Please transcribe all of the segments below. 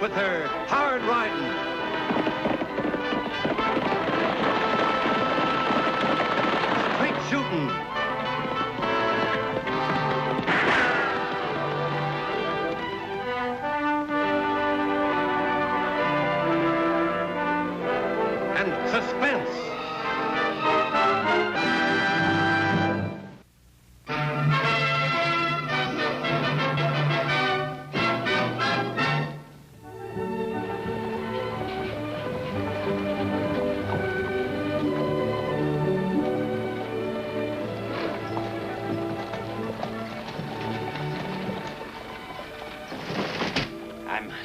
with her hard riding. Straight shooting. And suspense.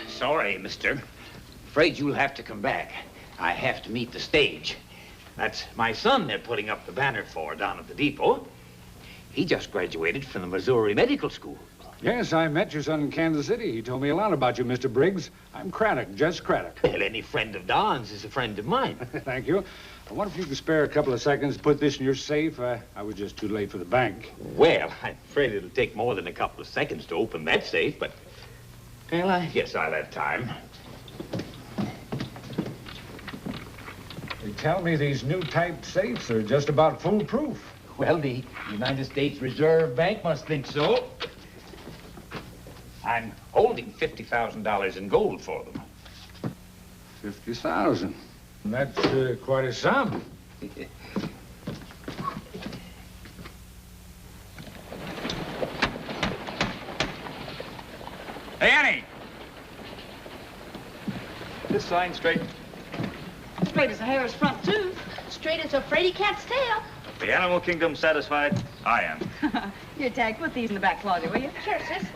Sorry, mister. Afraid you'll have to come back. I have to meet the stage. That's my son they're putting up the banner for down at the depot. He just graduated from the Missouri Medical School. Yes, I met your son in Kansas City. He told me a lot about you, Mr. Briggs. I'm Craddock, Judge Craddock. Well, any friend of Don's is a friend of mine. Thank you. I wonder if you could spare a couple of seconds to put this in your safe. I was just too late for the bank. Well, I'm afraid it'll take more than a couple of seconds to open that safe, but... well, I guess I'll have time. They tell me these new type safes are just about foolproof. Well, the United States Reserve Bank must think so. I'm holding $50,000 in gold for them. 50,000. That's quite a sum. Hey, Annie! This sign straight. Straight as a hare's front tooth. Straight as a fraidy cat's tail. The animal kingdom satisfied? I am. Here, Tagg, put these in the back closet, will you? Sure, sis.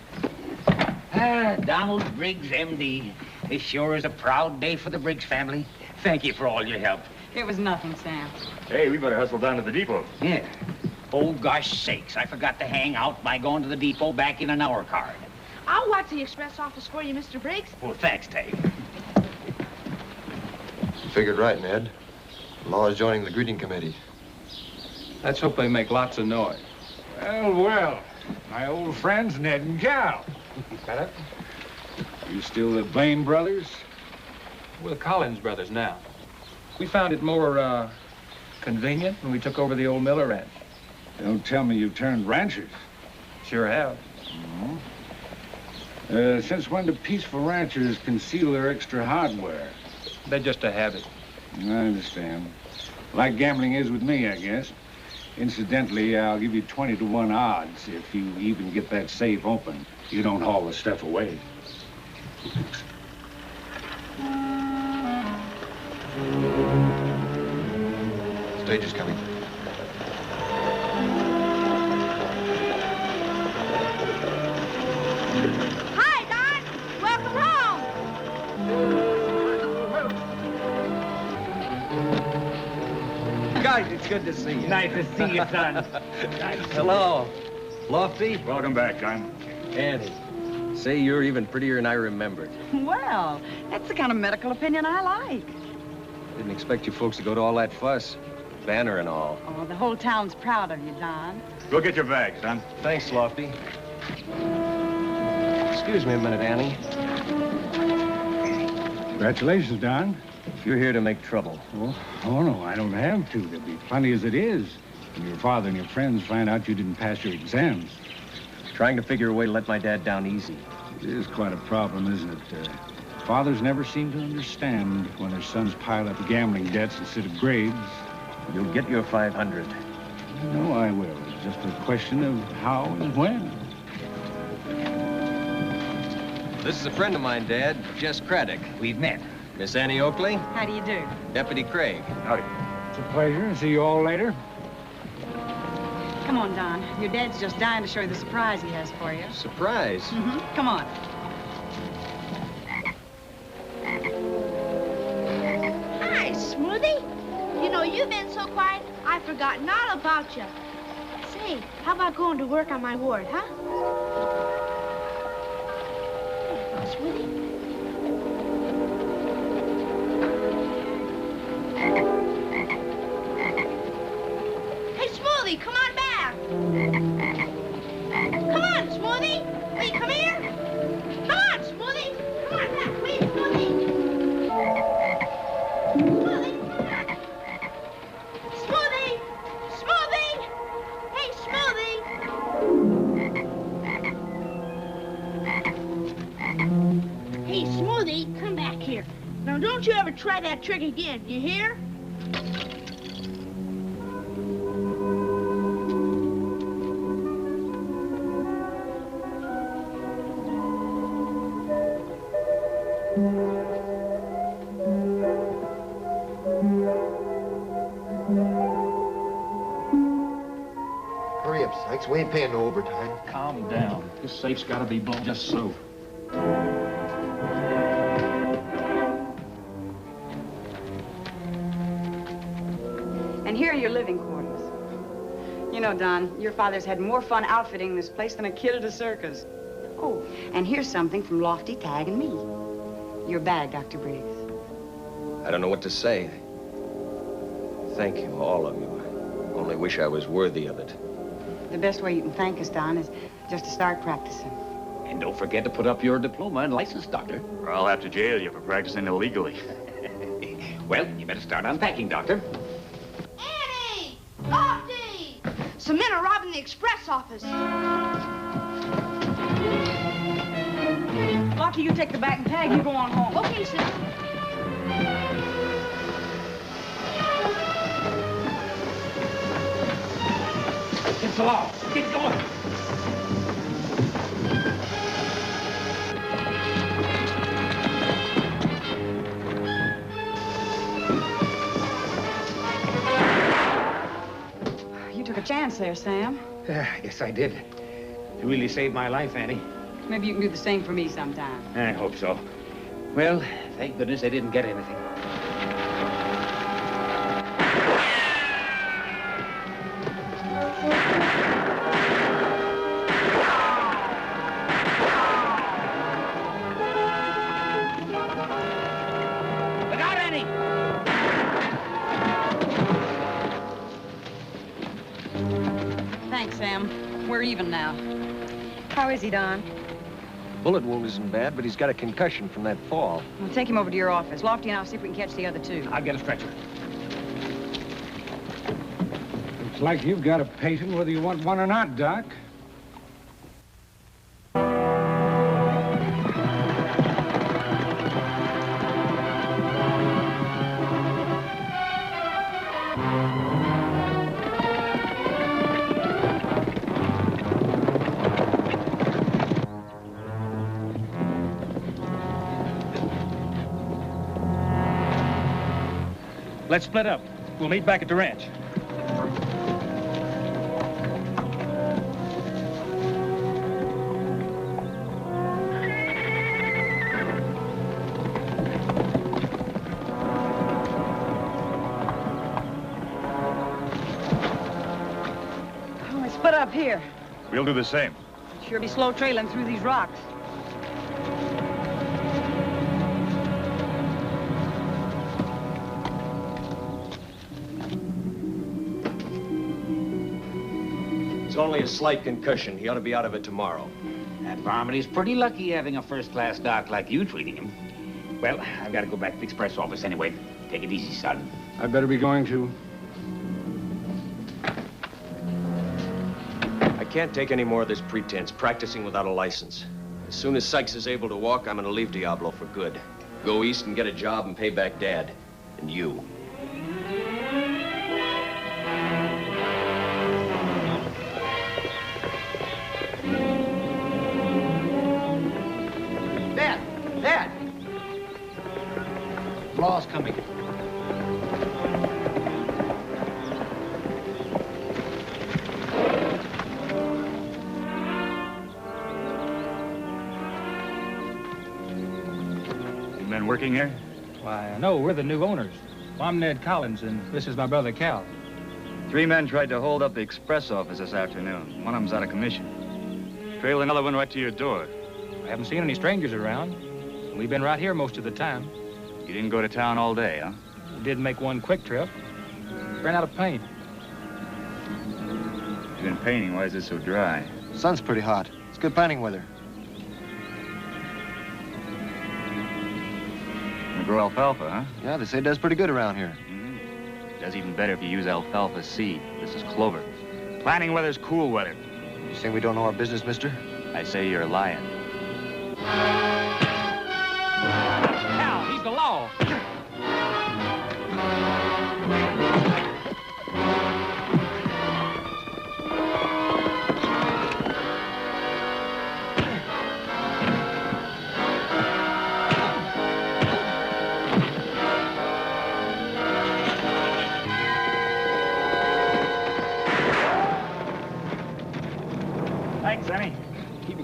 Donald Briggs, M.D. This sure is a proud day for the Briggs family. Thank you for all your help. It was nothing, Sam. Hey, we better hustle down to the depot. Yeah. Oh, gosh sakes, I forgot to hang out by going to the depot back in an hour card. I'll watch the express office for you, Mr. Briggs. Well, thanks, Tagg. Figured right, Ned. Law is joining the greeting committee. Let's hope they make lots of noise. Well, well. My old friends, Ned and Cal. Craddock? You still the Blaine brothers? We're the Collins brothers now. We found it more, convenient when we took over the old Miller ranch. Don't tell me you turned ranchers. Sure have. Since when do peaceful ranchers conceal their extra hardware? They're just a habit. I understand. Like gambling is with me, I guess. Incidentally, I'll give you 20-to-1 odds if you even get that safe open. You don't haul the stuff away. Stage is coming. Hi, Don. Welcome home. Guys, it's good to see you. Nice to see you, son. Hello. Lofty? Welcome back, Don. Annie. Say, you're even prettier than I remembered. Well, that's the kind of medical opinion I like. Didn't expect you folks to go to all that fuss. Banner and all. Oh, the whole town's proud of you, Don. Go get your bags, Don. Thanks, Lofty. Excuse me a minute, Annie. Congratulations, Don. If you're here to make trouble. Oh, no, I don't have to. There'll be plenty as it is. When your father and your friends find out you didn't pass your exams. Trying to figure a way to let my dad down easy. It is quite a problem, isn't it? Fathers never seem to understand when their sons pile up gambling debts instead of grades. You'll get your 500. No, I will. It's just a question of how and when. This is a friend of mine, Dad, Jess Craddock. We've met. Miss Annie Oakley, How do you do? Deputy Craig. Howdy. It's a pleasure. See you all later. Come on, Don. Your dad's just dying to show you the surprise he has for you. Surprise. Come on. Hi, Smoothie. You know, you've been so quiet, I've forgotten all about you. Say, how about going to work on my ward, huh? Smoothie. Hey, Smoothie, come on back. Come on, Smoothie. Will you come here? Come on, Smoothie. Come on back, please. here. Now, don't you ever try that trick again, you hear? Hurry up, Sykes. We ain't paying no overtime. Calm down. This safe's got to be blown just so. And here are your living quarters. You know, Don, your father's had more fun outfitting this place than a kid at a circus. Oh, and here's something from Lofty, Tagg, and me. Your bag, Dr. Briggs. I don't know what to say. Thank you, all of you. I only wish I was worthy of it. The best way you can thank us, Don, is just to start practicing. And don't forget to put up your diploma and license, Doctor. Or I'll have to jail you for practicing illegally. Well, you better start unpacking, Doctor. Annie! Lofty! Some men are robbing the express office. Lofty, you take the bag and Tagg, you go on home. Okay, sis. Get the law. Get going. You took a chance there, Sam. Yes, I did. You really saved my life, Annie. Maybe you can do the same for me sometime. I hope so. Well, thank goodness I didn't get anything. Look out, Annie! Thanks, Sam. We're even now. How is he, Don? Bullet wound isn't bad, but he's got a concussion from that fall. We'll take him over to your office. Lofty and I'll see if we can catch the other two. I'll get a stretcher. Looks like you've got a patient whether you want one or not, Doc. Let's split up. We'll meet back at the ranch. Oh, we split up here. We'll do the same. Sure be slow trailing through these rocks. It's only a slight concussion. He ought to be out of it tomorrow. That varmint is pretty lucky having a first-class doc like you treating him. Well, I've got to go back to the express office anyway. Take it easy, son. I'd better be going to. I can't take any more of this pretense, practicing without a license. As soon as Sykes is able to walk, I'm gonna leave Diablo for good. Go east and get a job and pay back Dad. And you. Dad! Law's coming. You men working here? Why, no, we're the new owners. Well, I'm Ned Collins, and this is my brother Cal. 3 men tried to hold up the express office this afternoon. One of them's out of commission. Trailed another one right to your door. I haven't seen any strangers around. We've been right here most of the time. You didn't go to town all day, huh? We did make one quick trip. Ran out of paint. You've been painting. Why is it so dry? Sun's pretty hot. It's good painting weather. You grow alfalfa, huh? Yeah, they say it does pretty good around here. Does even better if you use alfalfa seed. This is clover. Planting weather's cool weather. You saying we don't know our business, mister? I say you're lying. Cal, he's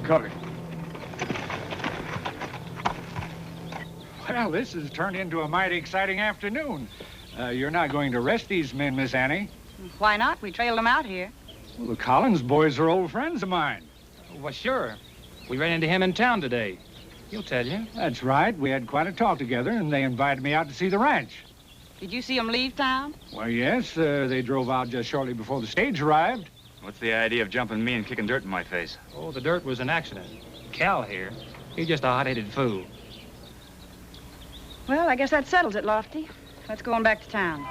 covered. Well, this has turned into a mighty exciting afternoon. You're not going to arrest these men, Miss Annie? Why not? We trailed them out here. Well, the Collins boys are old friends of mine. Well, sure. We ran into him in town today. He'll tell you. That's right. We had quite a talk together, and they invited me out to see the ranch. Did you see them leave town? Well, yes. They drove out just shortly before the stage arrived. What's the idea of jumping me and kicking dirt in my face? Oh, the dirt was an accident. Cal here, he's just a hot-headed fool. Well, I guess that settles it, Lofty. Let's go on back to town.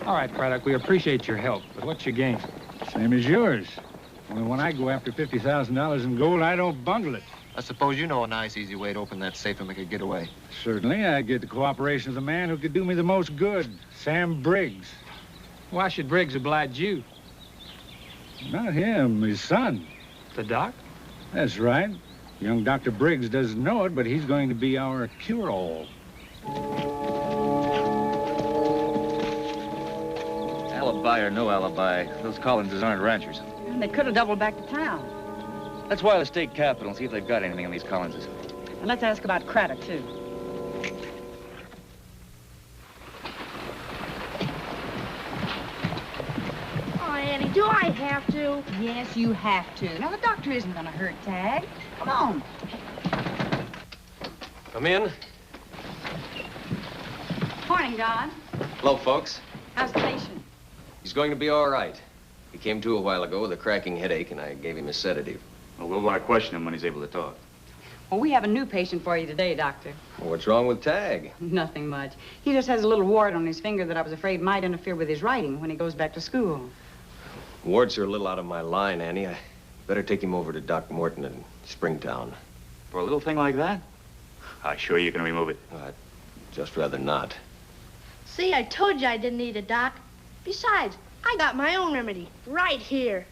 All right, Craddock, we appreciate your help, but what's your game? Same as yours. Only when I go after $50,000 in gold, I don't bungle it. I suppose you know a nice, easy way to open that safe and make a getaway. Certainly, I get the cooperation of the man who could do me the most good, Sam Briggs. Why should Briggs oblige you? Not him, his son. The doc? That's right. Young Dr. Briggs doesn't know it, but he's going to be our cure-all. Alibi or no alibi, those Collinses aren't ranchers. And they could have doubled back to town. Let's wire the state capitol and see if they've got anything on these Collinses. And let's ask about Craddock, too. Oh, Annie, do I have to? Yes, you have to. Now, the doctor isn't going to hurt Tagg. Come on. Come in. Morning, Don. Hello, folks. How's the patient? He's going to be all right. He came to a while ago with a cracking headache, and I gave him a sedative. Well, we'll want to question him when he's able to talk. Well, we have a new patient for you today, Doctor. Well, what's wrong with Tagg? Nothing much. He just has a little wart on his finger that I was afraid might interfere with his writing when he goes back to school. Warts are a little out of my line, Annie. I better take him over to Doc Morton in Springtown. For a little thing like that? I sure you can remove it. I'd just rather not. See, I told you I didn't need a doc. Besides, I got my own remedy right here.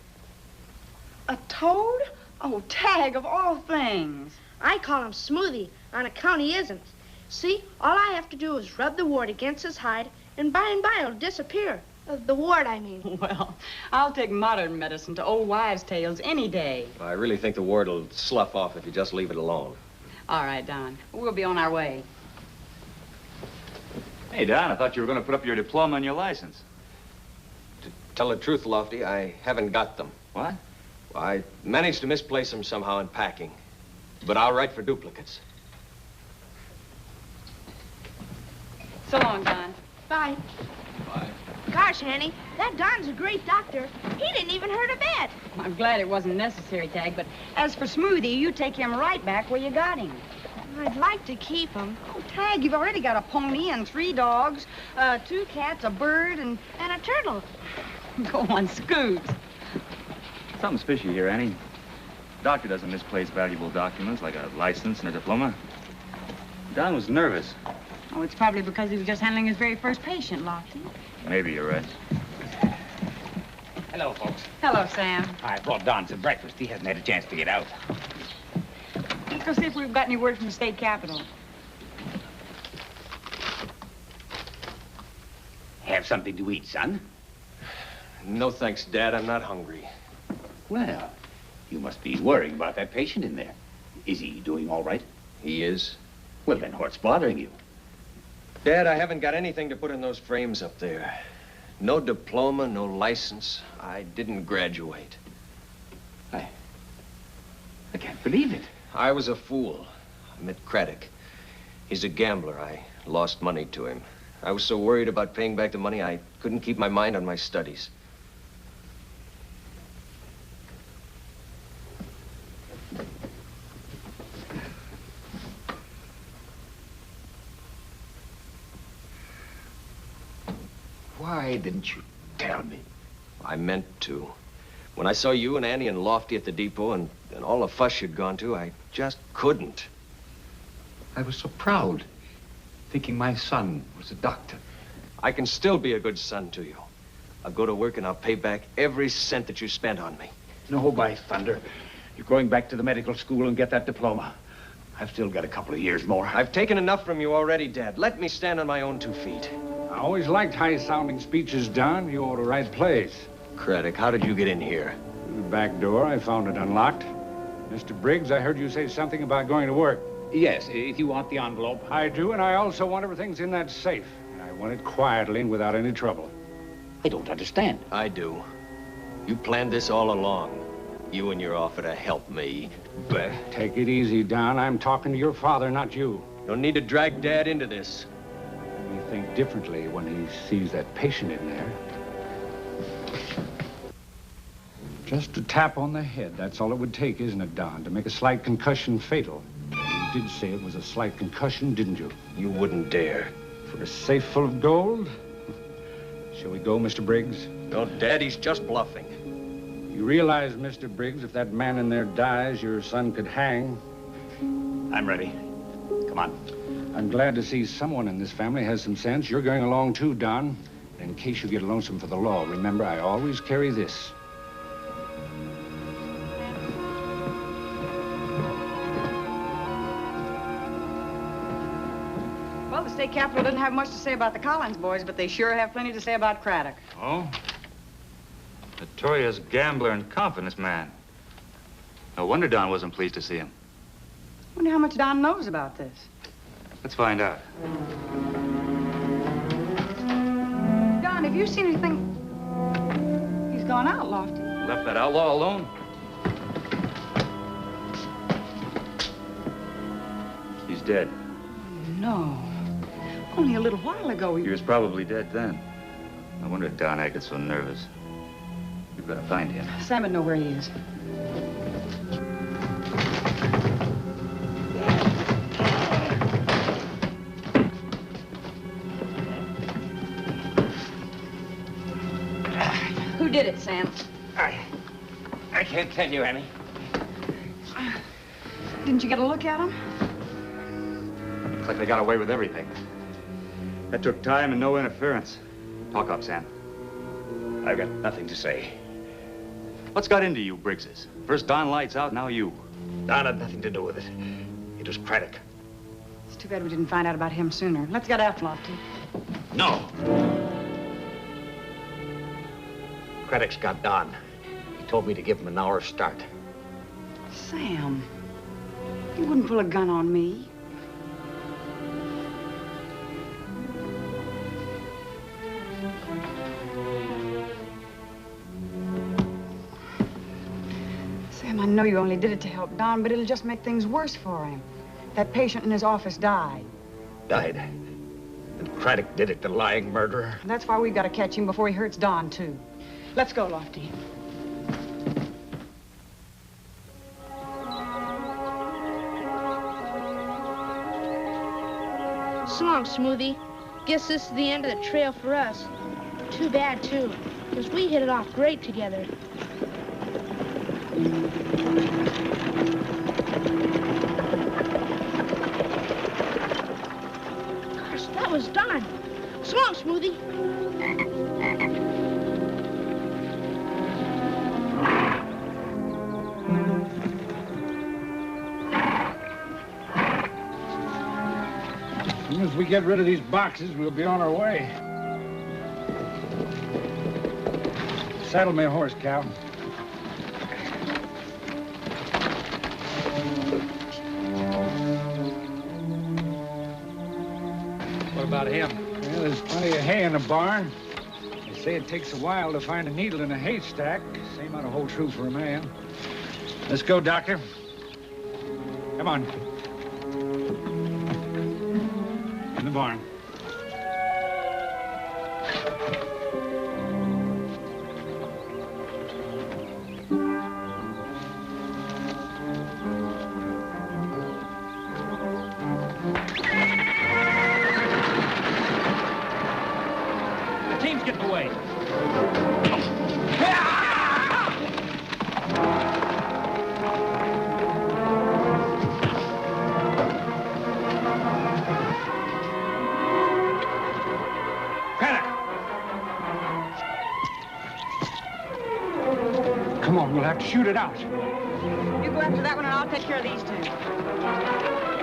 A toad? Oh, Tagg, of all things. I call him Smoothie on account he isn't. See, all I have to do is rub the wart against his hide, and by it'll disappear. The wart, I mean. Well, I'll take modern medicine to old wives' tales any day. I really think the wart will slough off if you just leave it alone. All right, Don. We'll be on our way. Hey, Don, I thought you were going to put up your diploma and your license. To tell the truth, Lofty, I haven't got them. What? I managed to misplace them somehow in packing. But I'll write for duplicates. So long, Don. Bye. Bye. Gosh, Annie, that Don's a great doctor. He didn't even hurt a bit. I'm glad it wasn't necessary, Tagg, but as for Smoothie, you take him right back where you got him. I'd like to keep him. Oh, Tagg, you've already got a pony and 3 dogs, 2 cats, a bird, and And a turtle. go on, scoot. Something's fishy here, Annie. Doctor doesn't misplace valuable documents like a license and a diploma. Don was nervous. Oh, it's probably because he was just handling his very first patient, Lofty. Maybe you're right. Hello, folks. Hello, Sam. I brought Don some breakfast. He hasn't had a chance to get out. Let's go see if we've got any word from the state capitol. Have something to eat, son? No thanks, Dad. I'm not hungry. Well, you must be worrying about that patient in there. Is he doing all right? He is. Well, then what's bothering you? Dad, I haven't got anything to put in those frames up there. No diploma, no license. I didn't graduate. I can't believe it. I was a fool. I met Craddock. He's a gambler. I lost money to him. I was so worried about paying back the money, I couldn't keep my mind on my studies. Why didn't you tell me? I meant to. When I saw you and Annie and Lofty at the depot and all the fuss you'd gone to, I just couldn't. I was so proud, thinking my son was a doctor. I can still be a good son to you. I'll go to work and I'll pay back every cent that you spent on me. No, by thunder. You're going back to the medical school and get that diploma. I've still got a couple of years more. I've taken enough from you already, Dad. Let me stand on my own 2 feet. I always liked high-sounding speeches, Don. You ought to write plays. Craddock, how did you get in here? The back door, I found it unlocked. Mr. Briggs, I heard you say something about going to work. Yes, if you want the envelope. I do, and I also want everything's in that safe. And I want it quietly and without any trouble. I don't understand. I do. You planned this all along. You and your offer to help me. But Take it easy, Don. I'm talking to your father, not you. don't need to drag Dad into this. He think differently when he sees that patient in there. Just a tap on the head. That's all it would take, isn't it, Don, to make a slight concussion fatal? You did say it was a slight concussion, didn't you? You wouldn't dare. For a safe full of gold? Shall we go, Mr. Briggs? No, Daddy's just bluffing. You realize, Mr. Briggs, if that man in there dies, your son could hang. I'm ready. Come on. I'm glad to see someone in this family has some sense. You're going along too, Don. In case you get lonesome for the law, remember, I always carry this. Well, the state capitol doesn't have much to say about the Collins boys, but they sure have plenty to say about Craddock. Oh? Notorious gambler and confidence man. No wonder Don wasn't pleased to see him. Wonder how much Don knows about this. Let's find out. Don, have you seen anything? He's gone out, Lofty. Left that outlaw alone? He's dead. No. Only a little while ago He was probably dead then. No wonder Don acted so nervous. We've got to find him. Sam would know where he is. Who did it, Sam? I can't tell you, Annie. Didn't you get a look at him? Looks like they got away with everything. That took time and no interference. Talk up, Sam. I've got nothing to say. What's got into you, Briggses? First Don lights out, now you. Don had nothing to do with it. It was Craddock. It's too bad we didn't find out about him sooner. Let's get after Lofty. No. Craddock's got Don. He told me to give him an hour's start. Sam, you wouldn't pull a gun on me. Sam, I know you only did it to help Don, but it'll just make things worse for him. That patient in his office died. Died. And Craddock did it, the lying murderer. That's why we've got to catch him before he hurts Don, too. Let's go, Lofty. So long, Smoothie. Guess this is the end of the trail for us. Too bad, too, because we hit it off great together. Gosh, that was Don. So long, Smoothie. As soon as we get rid of these boxes, we'll be on our way. Saddle me a horse, Cal. What about him? Well, there's plenty of hay in the barn. They say it takes a while to find a needle in a haystack. Same ought to hold true for a man. Let's go, Doctor. Come on. In the barn. The team's getting away. Come on, we'll have to shoot it out. You go after that one, and I'll take care of these two.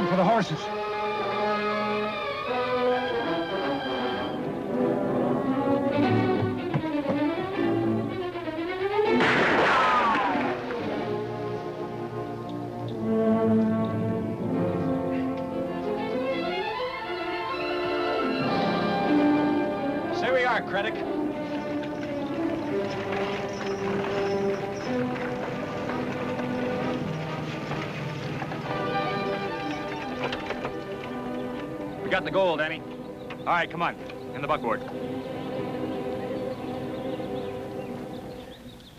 on for the horses. Here we are, Critic. We got the gold, Annie. All right, come on. In the buckboard.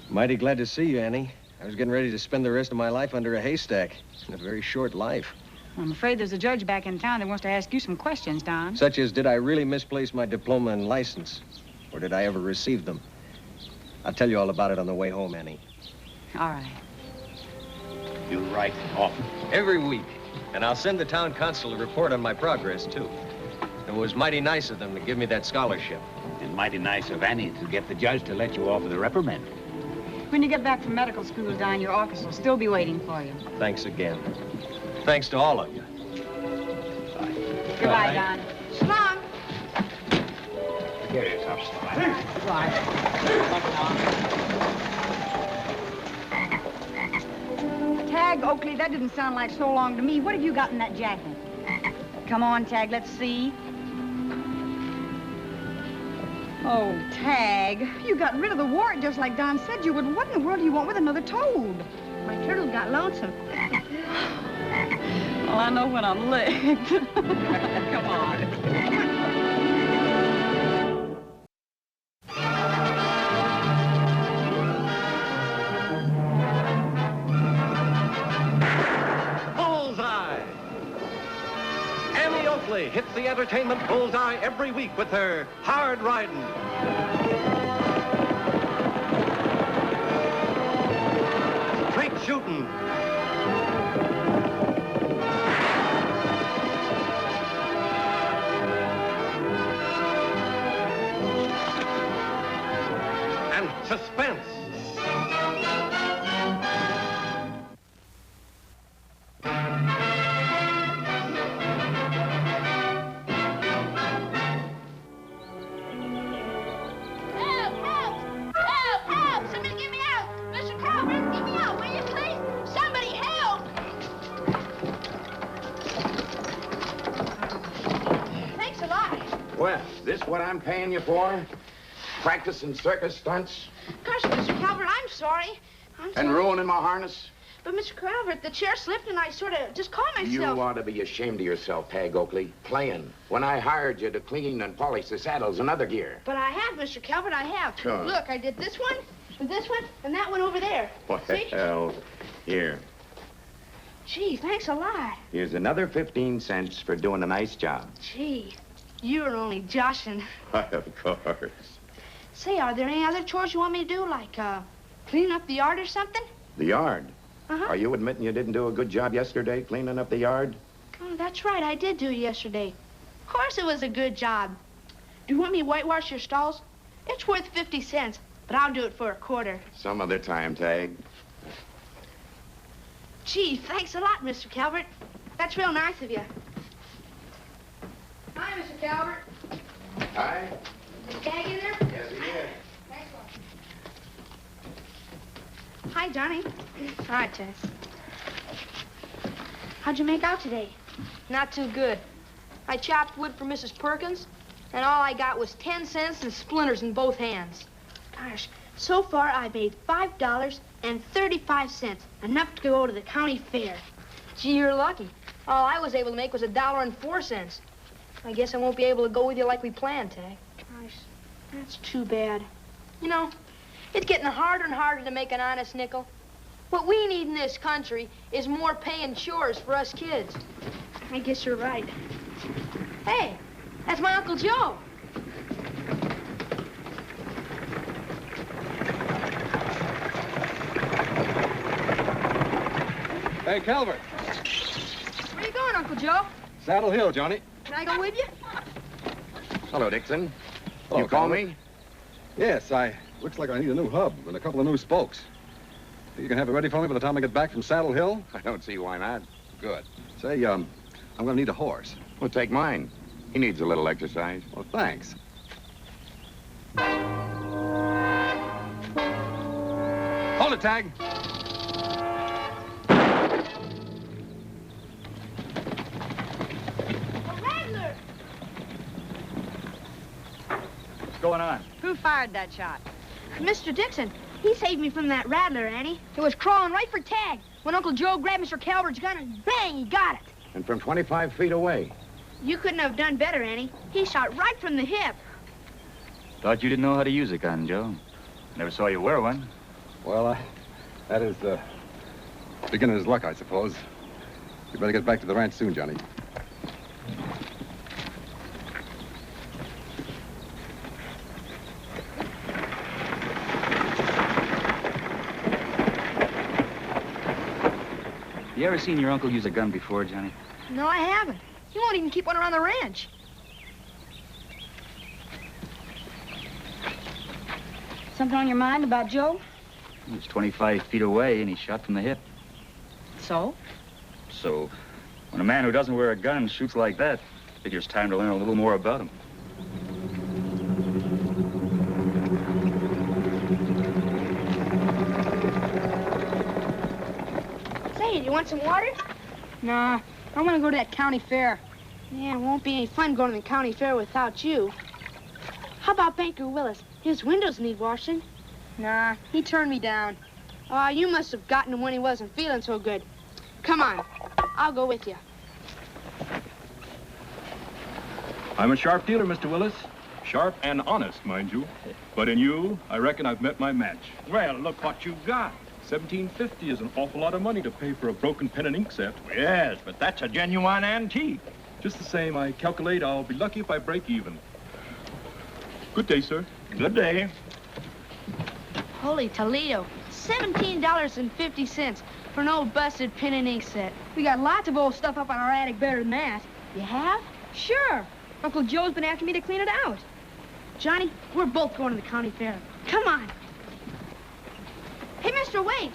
Mighty glad to see you, Annie. I was getting ready to spend the rest of my life under a haystack. A very short life. I'm afraid there's a judge back in town that wants to ask you some questions, Don. Such as, did I really misplace my diploma and license? Or did I ever receive them? I'll tell you all about it on the way home, Annie. All right. You write often. Every week. And I'll send the town consul a report on my progress, too. It was mighty nice of them to give me that scholarship. And mighty nice of Annie to get the judge to let you off with a reprimand. When you get back from medical school, Don, your office will still be waiting for you. Thanks again. Thanks to all of you. Bye. Goodbye, Don. So long. Get yourself started. Tagg, Oakley, that didn't sound like so long to me. What have you got in that jacket? Come on, Tagg, let's see. Oh, Tagg, you got rid of the wart just like Don said you would. What in the world do you want with another toad? My turtle got lonesome. Well, I know when I'm licked. Come on. Bullseye! Annie Oakley hits the entertainment bullseye every week with her hard riding. Straight shooting. And suspense. Well, this what I'm paying you for? Practicing circus stunts? Gosh, Mr. Calvert, I'm sorry. And ruining my harness? But, Mr. Calvert, the chair slipped and I sort of just caught myself. You ought to be ashamed of yourself, Tagg Oakley. Playing. When I hired you to clean and polish the saddles and other gear. But I have, Mr. Calvert, I have. Sure. Look, I did this one, and that one over there. Well, here. Gee, thanks a lot. Here's another 15 cents for doing a nice job. Gee, you were only joshing. Of course. Say, are there any other chores you want me to do, like, clean up the yard or something? The yard? Uh-huh. Are you admitting you didn't do a good job yesterday cleaning up the yard? Oh, that's right, I did do it yesterday. Of course it was a good job. Do you want me to whitewash your stalls? It's worth 50 cents, but I'll do it for a quarter. Some other time, Tagg. Gee, thanks a lot, Mr. Calvert. That's real nice of you. Hi, Mr. Calvert. Hi. Is Tagg in there? Yes, he is. Thanks a lot. Hi, Johnny. Hi, Tess. How'd you make out today? Not too good. I chopped wood for Mrs. Perkins, and all I got was 10 cents and splinters in both hands. Gosh, so far I've made $5.35, enough to go to the county fair. Gee, you're lucky. All I was able to make was $1.04. I guess I won't be able to go with you like we planned, Tagg. Gosh, that's too bad. You know, it's getting harder and harder to make an honest nickel. What we need in this country is more paying chores for us kids. I guess you're right. Hey, that's my Uncle Joe. Hey, Calvert. Where you going, Uncle Joe? Saddle Hill, Johnny. Can I go with you? Hello, Dixon. Hello, You call Calvert. me? Yes, looks like I need a new hub and a couple of new spokes. You can have it ready for me by the time I get back from Saddle Hill? I don't see why not. Good. Say, I'm gonna need a horse. Well, take mine. He needs a little exercise. Well, thanks. Hold it, Tagg. What's going on? Who fired that shot? Mr. Dixon, he saved me from that rattler, Annie. It was crawling right for Tagg when Uncle Joe grabbed Mr. Calvert's gun and bang, he got it. And from 25 feet away. You couldn't have done better, Annie. He shot right from the hip. Thought you didn't know how to use a gun, Joe. Never saw you wear one. Well, that is the beginner's luck, I suppose. You better get back to the ranch soon, Johnny. You ever seen your uncle use a gun before, Johnny? No, I haven't. He won't even keep one around the ranch. Something on your mind about Joe? He was 25 feet away, and he shot from the hip. So? So, when a man who doesn't wear a gun shoots like that, I figure it's time to learn a little more about him. Say, do you want some water? Nah, I want to go to that county fair. Yeah, it won't be any fun going to the county fair without you. How about Banker Willis? His windows need washing. Nah, he turned me down. You must have gotten him when he wasn't feeling so good. Come on, I'll go with you. I'm a sharp dealer, Mr. Willis. Sharp and honest, mind you. But in you, I reckon I've met my match. Well, look what you got. $17.50 is an awful lot of money to pay for a broken pen and ink set. Yes, but that's a genuine antique. Just the same, I calculate I'll be lucky if I break even. Good day, sir. Good day. Holy Toledo, $17.50 for an old busted pen and ink set. We got lots of old stuff up on our attic better than that. You have? Sure. Uncle Joe's been after me to clean it out. Johnny, we're both going to the county fair. Come on. Hey, Mr. Wade.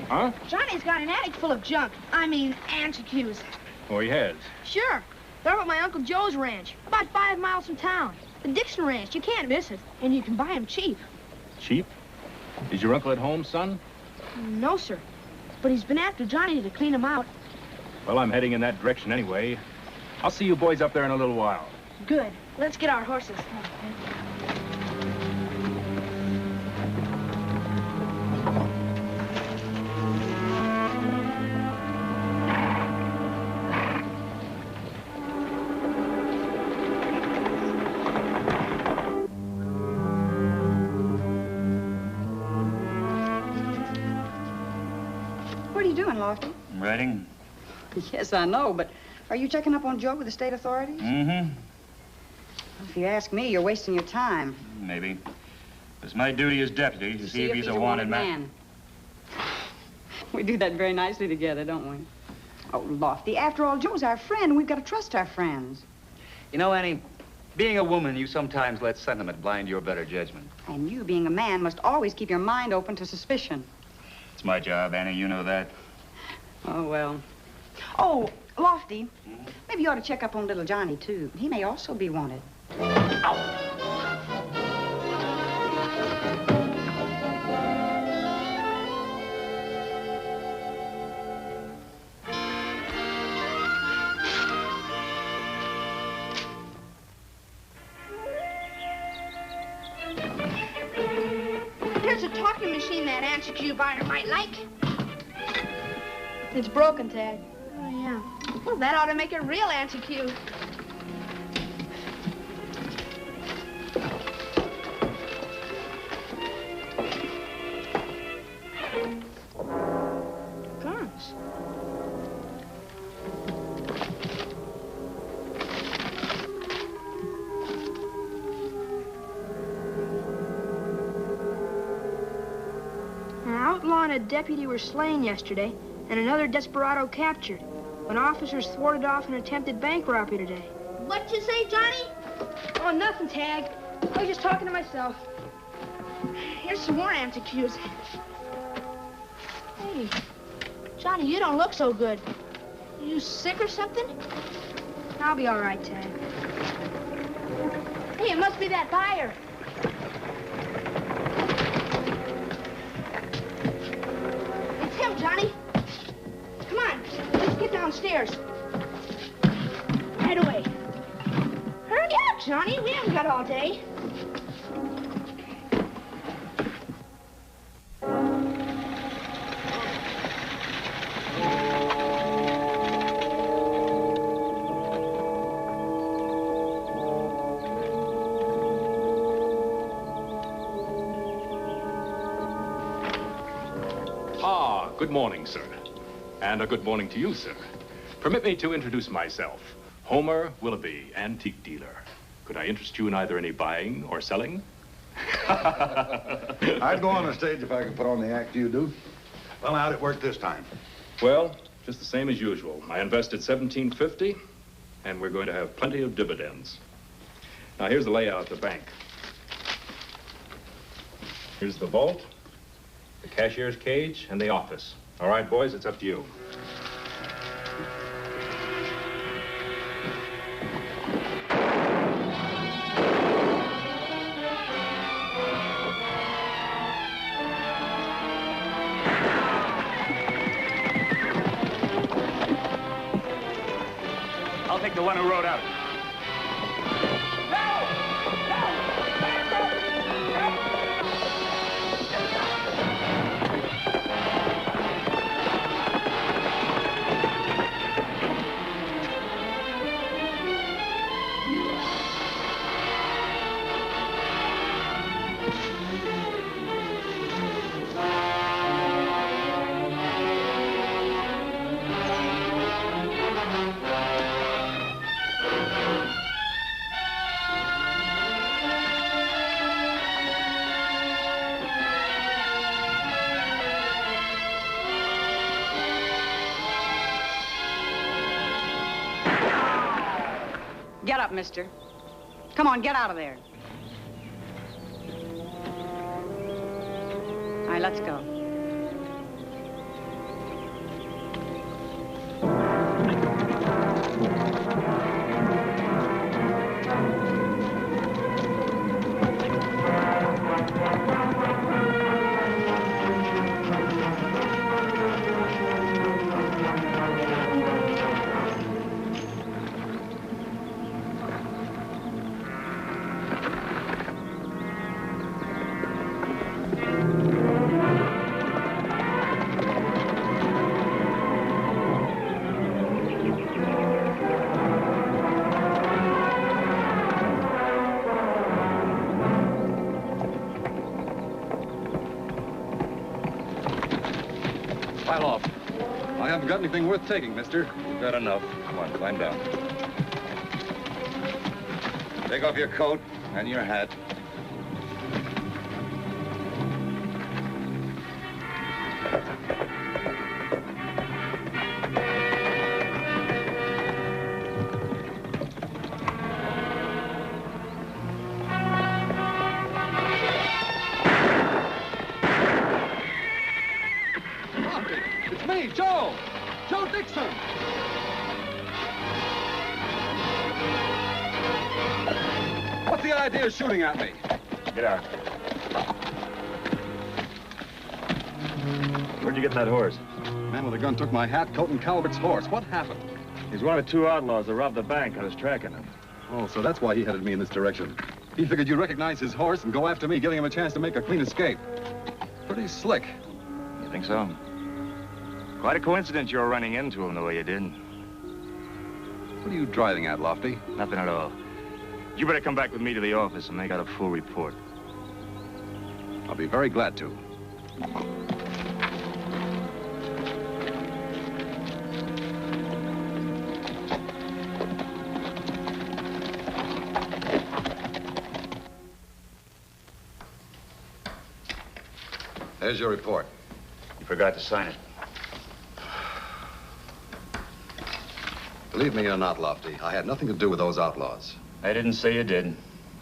Huh? Johnny's got an attic full of junk. I mean, antiques. Oh, he has. Sure. They're up at my Uncle Joe's ranch, about 5 miles from town. The Dixon Ranch. You can't miss it. And you can buy them cheap. Cheap? Is your uncle at home, son? No, sir. But he's been after Johnny to clean them out. Well, I'm heading in that direction anyway. I'll see you boys up there in a little while. Good. Let's get our horses. What are you doing, Lofty? I'm writing. Yes, I know, but are you checking up on Joe with the state authorities? Mm-hmm. If you ask me, you're wasting your time. Maybe. It's my duty as deputy to see if he's a wanted man. We do that very nicely together, don't we? Oh, Lofty, after all, Joe's our friend. We've got to trust our friends. You know, Annie, being a woman, you sometimes let sentiment blind your better judgment. And you, being a man, must always keep your mind open to suspicion. It's my job, Annie. You know that. Oh, well. Oh, Lofty, maybe you ought to check up on little Johnny, too. He may also be wanted. Ow. Here's a talking machine that antique buyer might like. It's broken, Tagg. Oh, yeah. Well, that ought to make it real antique. Guns. An outlaw and a deputy were slain yesterday, and another desperado captured when officers thwarted off an attempted bank robbery today. What'd you say, Johnny? Oh, nothing, Tagg. I was just talking to myself. Here's some more antiques. Hey, Johnny, you don't look so good. You sick or something? I'll be all right, Tagg. Hey, it must be that buyer. It's him, Johnny. Come on, let's get downstairs. Right away. Hurry up, Johnny. We haven't got all day. Good morning, sir. And a good morning to you, sir. Permit me to introduce myself. Homer Willoughby, antique dealer. Could I interest you in either any buying or selling? I'd go on the stage if I could put on the act you do. Well, how'd it work this time? Well, just the same as usual. I invested $17.50, and we're going to have plenty of dividends. Now, here's the layout of the bank. Here's the vault, the cashier's cage, and the office. All right, boys, it's up to you. I'll take the one who rode out. Get up, mister. Come on, get out of there. All right, let's go. Pile off. I haven't got anything worth taking, mister. You've got enough. Come on, climb down. Take off your coat and your hat. It's me, Joe! Joe Dixon! What's the idea of shooting at me? Get out. Where'd you get that horse? Man with a gun took my hat, coat, and Calvert's horse. What happened? He's one of the two outlaws that robbed the bank. I was tracking him. Oh, so that's why he headed me in this direction. He figured you'd recognize his horse and go after me, giving him a chance to make a clean escape. Pretty slick. You think so? Quite a coincidence you're running into him the way you did. What are you driving at, Lofty? Nothing at all. You better come back with me to the office and make out a full report. I'll be very glad to. There's your report. You forgot to sign it. Believe me or not, Lofty, I had nothing to do with those outlaws. I didn't say you did.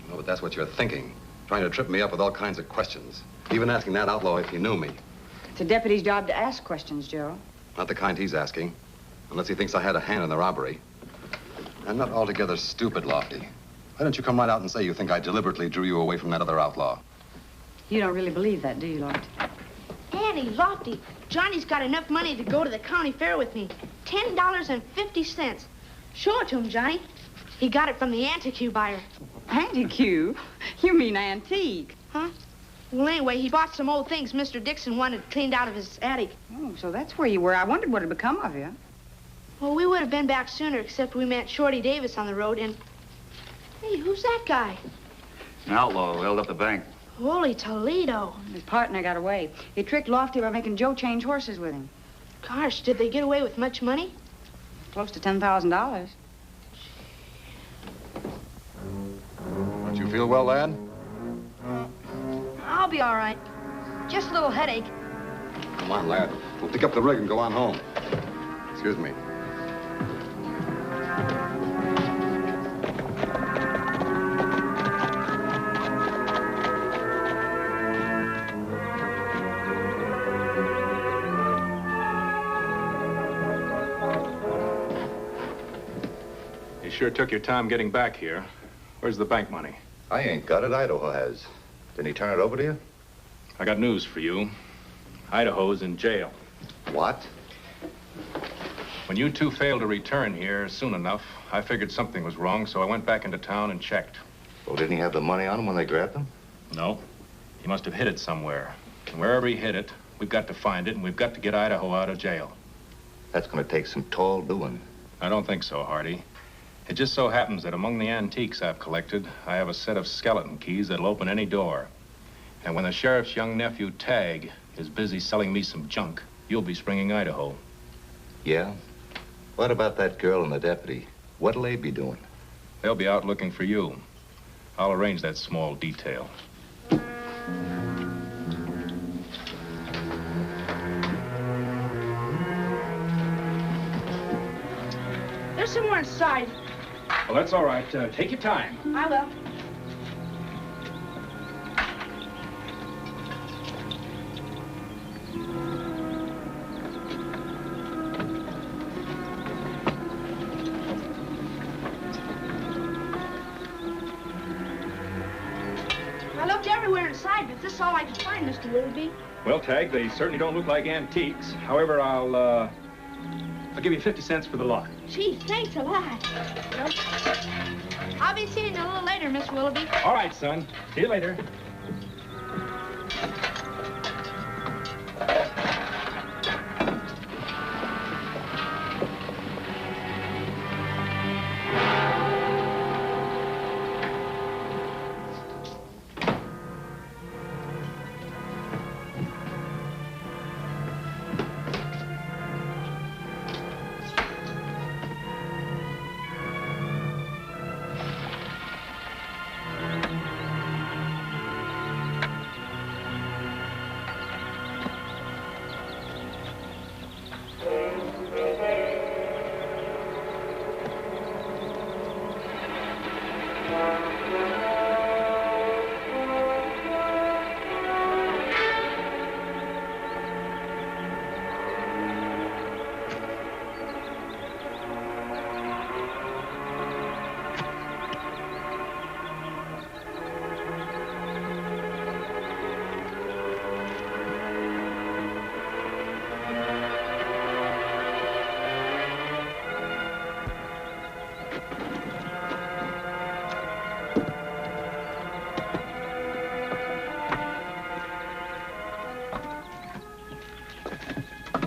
No, but that's what you're thinking. Trying to trip me up with all kinds of questions. Even asking that outlaw if he knew me. It's a deputy's job to ask questions, Joe. Not the kind he's asking. Unless he thinks I had a hand in the robbery. I'm not altogether stupid, Lofty. Why don't you come right out and say you think I deliberately drew you away from that other outlaw? You don't really believe that, do you, Lofty? Annie, Lofty, Johnny's got enough money to go to the county fair with me. $10.50. Show it to him, Johnny. He got it from the antique buyer. Antique? You mean antique? Huh? Well, anyway, he bought some old things Mr. Dixon wanted cleaned out of his attic. Oh, so that's where you were. I wondered what had become of you. Well, we would have been back sooner, except we met Shorty Davis on the road, and... Hey, who's that guy? An outlaw who held up the bank. Holy Toledo. His partner got away. He tricked Lofty by making Joe change horses with him. Gosh, did they get away with much money? Close to $10,000. Don't you feel well, lad? I'll be all right. Just a little headache. Come on, lad. We'll pick up the rig and go on home. Excuse me. You sure took your time getting back here. Where's the bank money? I ain't got it. Idaho has. Didn't he turn it over to you? I got news for you. Idaho's in jail. What? When you two failed to return here soon enough, I figured something was wrong, so I went back into town and checked. Well, didn't he have the money on him when they grabbed him? No. He must have hid it somewhere. And wherever he hid it, we've got to find it, and we've got to get Idaho out of jail. That's going to take some tall doing. I don't think so, Hardy. It just so happens that among the antiques I've collected, I have a set of skeleton keys that'll open any door. And when the sheriff's young nephew, Tagg, is busy selling me some junk, you'll be springing Idaho. Yeah? What about that girl and the deputy? What'll they be doing? They'll be out looking for you. I'll arrange that small detail. There's somewhere inside. Well, that's all right. Take your time. I will. I looked everywhere inside, but this is all I could find, Mr. Willoughby. Well, Tagg, they certainly don't look like antiques. However, I'll give you 50 cents for the lot. Gee, thanks a lot. I'll be seeing you a little later, Miss Willoughby. All right, son. See you later.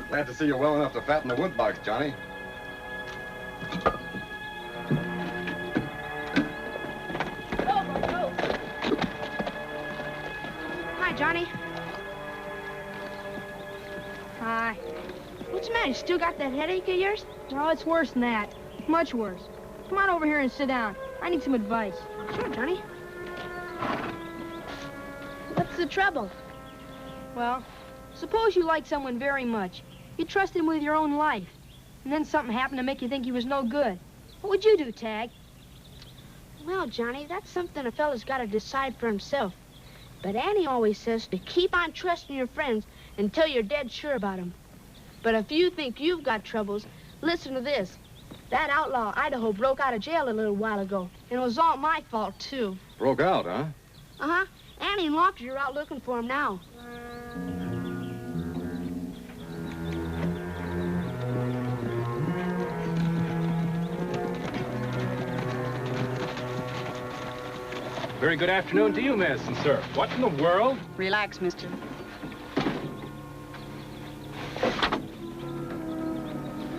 Glad to see you're well enough to fatten the wood box, Johnny. Hi, Johnny. Hi. What's the matter? You still got that headache of yours? No, it's worse than that. Much worse. Come on over here and sit down. I need some advice. Sure, Johnny. What's the trouble? Well, suppose you like someone very much. You trust him with your own life. And then something happened to make you think he was no good. What would you do, Tagg? Well, Johnny, that's something a fella's got to decide for himself. But Annie always says to keep on trusting your friends until you're dead sure about them. But if you think you've got troubles, Listen to this. That outlaw, Idaho, broke out of jail a little while ago. And it was all my fault, too. Broke out, huh? Uh-huh. Annie and Lofty are out looking for him now. Very good afternoon to you, miss and sir. What in the world? Relax, mister.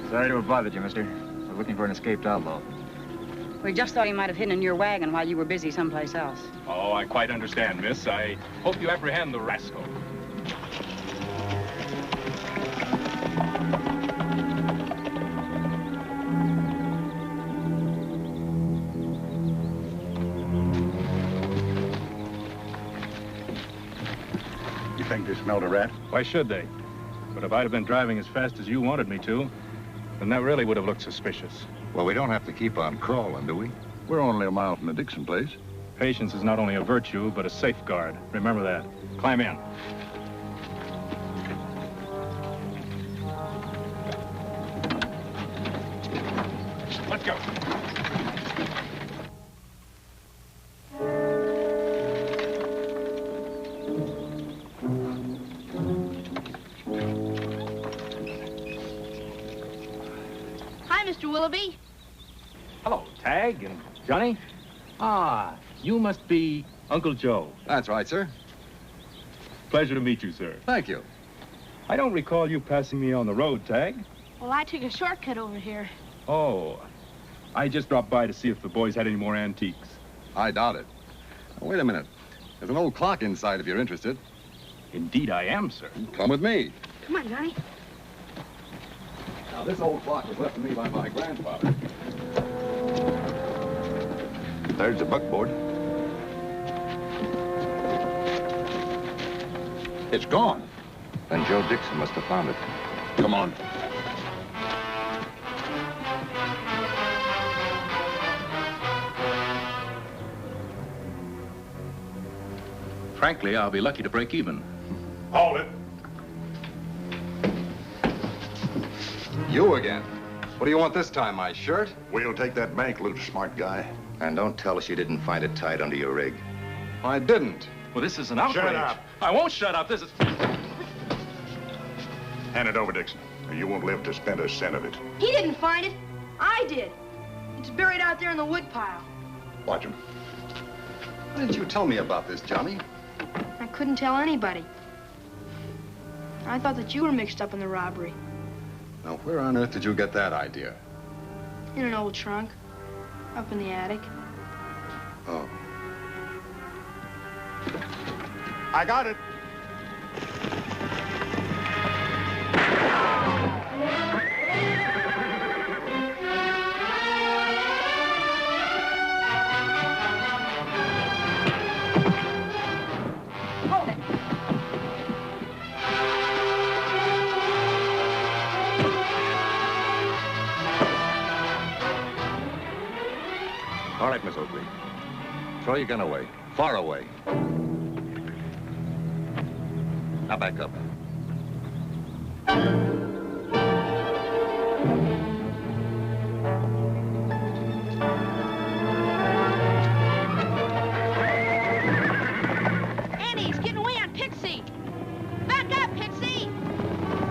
Sorry to have bothered you, mister. We're looking for an escaped outlaw. We just thought he might have hidden in your wagon while you were busy someplace else. Oh, I quite understand, miss. I hope you apprehend the rascal. You think they smelled a rat? Why should they? But if I'd have been driving as fast as you wanted me to, then that really would have looked suspicious. Well, we don't have to keep on crawling, do we? We're only a mile from the Dixon place. Patience is not only a virtue, but a safeguard. Remember that. Climb in. Let's go. Hi, Mr. Willoughby. Hello, Tagg and Johnny. Ah, you must be Uncle Joe. That's right, sir. Pleasure to meet you, sir. Thank you. I don't recall you passing me on the road, Tagg. Well, I took a shortcut over here. Oh, I just dropped by to see if the boys had any more antiques. I doubt it. Now, wait a minute. There's an old clock inside if you're interested. Indeed I am, sir. Come with me. Come on, Johnny. Now, this old clock was left to me by my grandfather. There's the buckboard. It's gone. Then Joe Dixon must have found it. Come on. Frankly, I'll be lucky to break even. Hold it. You again. What do you want this time, my shirt? We'll take that bank loot, smart guy. And don't tell us you didn't find it tied under your rig. I didn't. Well, this is an outrage. Shut up. I won't shut up. This is... Hand it over, Dixon, or you won't live to spend a cent of it. He didn't find it. I did. It's buried out there in the wood pile. Watch him. Why didn't you tell me about this, Johnny? I couldn't tell anybody. I thought that you were mixed up in the robbery. Now, where on earth did you get that idea? In an old trunk. Up in the attic. Oh. I got it. Hold it. All right, Miss Oakley. Throw your gun away. Far away. Now back up. Annie, he's getting away on Pixie. Back up, Pixie.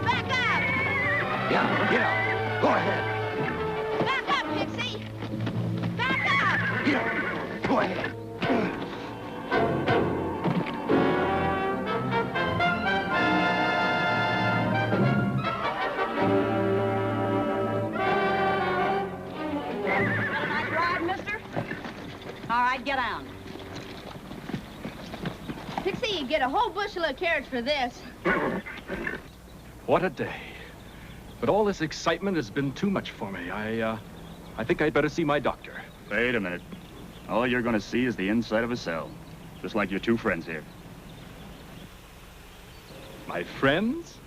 Back up. Yeah. Go ahead. Back up, Pixie. Back up. Yeah. Go ahead. Nice ride, mister? All right, get down. Pixie, you get a whole bushel of carrots for this. What a day. But all this excitement has been too much for me. I think I'd better see my doctor. Wait a minute. All you're going to see is the inside of a cell. Just like your two friends here. My friends?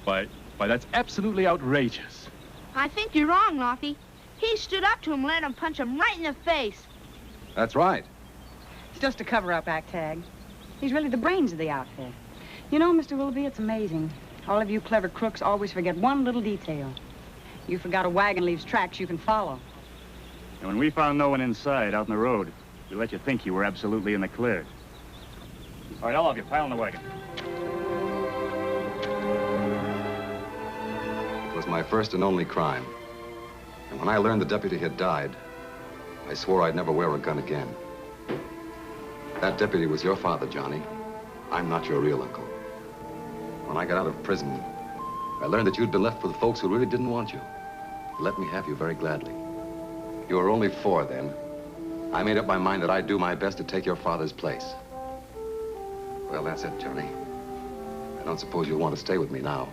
Why, that's absolutely outrageous. I think you're wrong, Lofty. He stood up to him and let him punch him right in the face. That's right. It's just a cover-up act, Tagg. He's really the brains of the outfit. You know, Mr. Willoughby, it's amazing. All of you clever crooks always forget one little detail. You forgot a wagon leaves tracks you can follow. And when we found no one inside, out in the road, we let you think you were absolutely in the clear. All right, all of you, pile in the wagon. It was my first and only crime. And when I learned the deputy had died, I swore I'd never wear a gun again. That deputy was your father, Johnny. I'm not your real uncle. When I got out of prison, I learned that you'd been left with folks who really didn't want you. Let me have you very gladly. You were only 4 then. I made up my mind that I'd do my best to take your father's place. Well, that's it, Johnny. I don't suppose you'll want to stay with me now.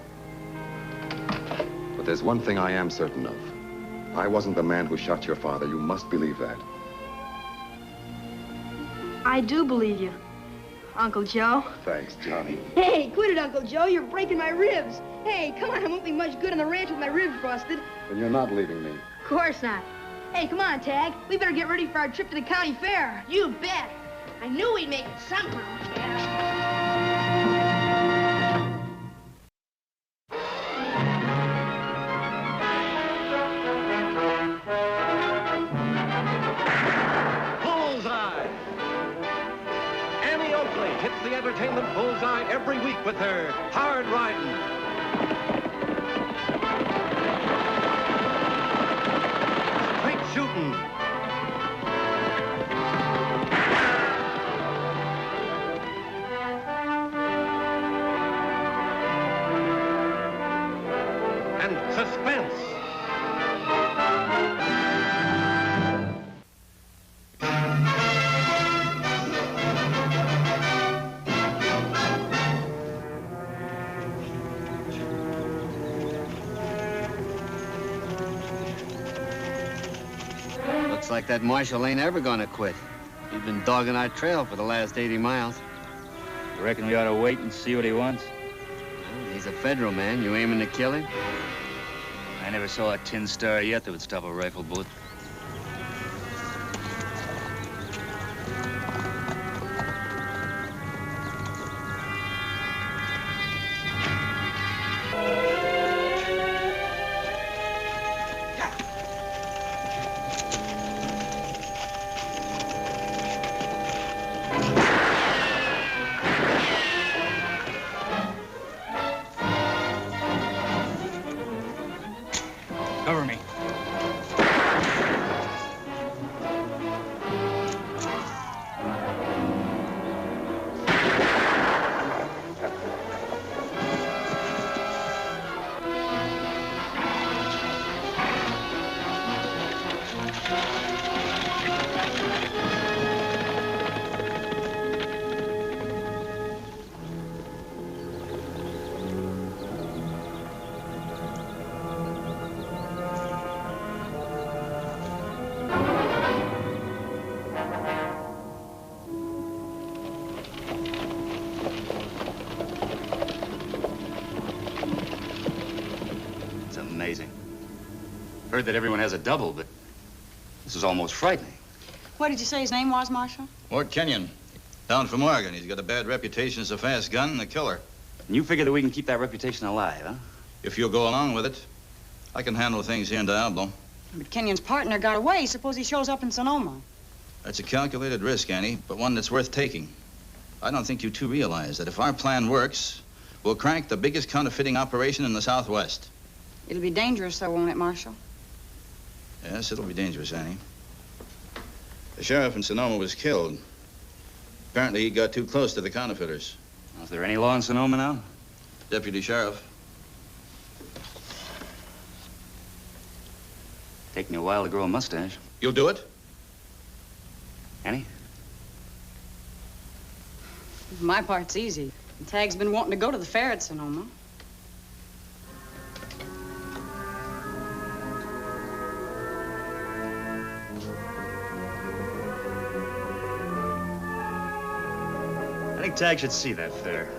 But there's one thing I am certain of. I wasn't the man who shot your father. You must believe that. I do believe you, Uncle Joe. Thanks, Johnny. Hey, quit it, Uncle Joe. You're breaking my ribs. Hey, come on. I won't be much good on the ranch with my ribs busted. Then you're not leaving me. Of course not. Hey, come on, Tagg. We better get ready for our trip to the county fair. You bet. I knew we'd make it somehow. Bullseye! Annie Oakley hits the entertainment bullseye every week with her hard riding. Straight shooting. And suspense. Looks like that marshal ain't ever gonna quit. He's been dogging our trail for the last 80 miles. You reckon we ought to wait and see what he wants? Well, he's a federal man. You aiming to kill him? I never saw a tin star yet that would stop a rifle bullet. Cover me. Heard that everyone has a double, but this is almost frightening. What did you say his name was, Marshal? Mort Kenyon. Down from Oregon. He's got a bad reputation as a fast gun and a killer. And you figure that we can keep that reputation alive, huh? If you'll go along with it, I can handle things here in Diablo. But Kenyon's partner got away. Suppose he shows up in Sonoma. That's a calculated risk, Annie, but one that's worth taking. I don't think you two realize that if our plan works, we'll crank the biggest counterfeiting operation in the Southwest. It'll be dangerous, though, won't it, Marshal? Yes, it'll be dangerous, Annie. The sheriff in Sonoma was killed. Apparently, he got too close to the counterfeiters. Is there any law in Sonoma now? Deputy sheriff. Take me a while to grow a mustache. You'll do it? Annie? My part's easy. Tagg's been wanting to go to the fair at Sonoma. I think Tagg should see that fair.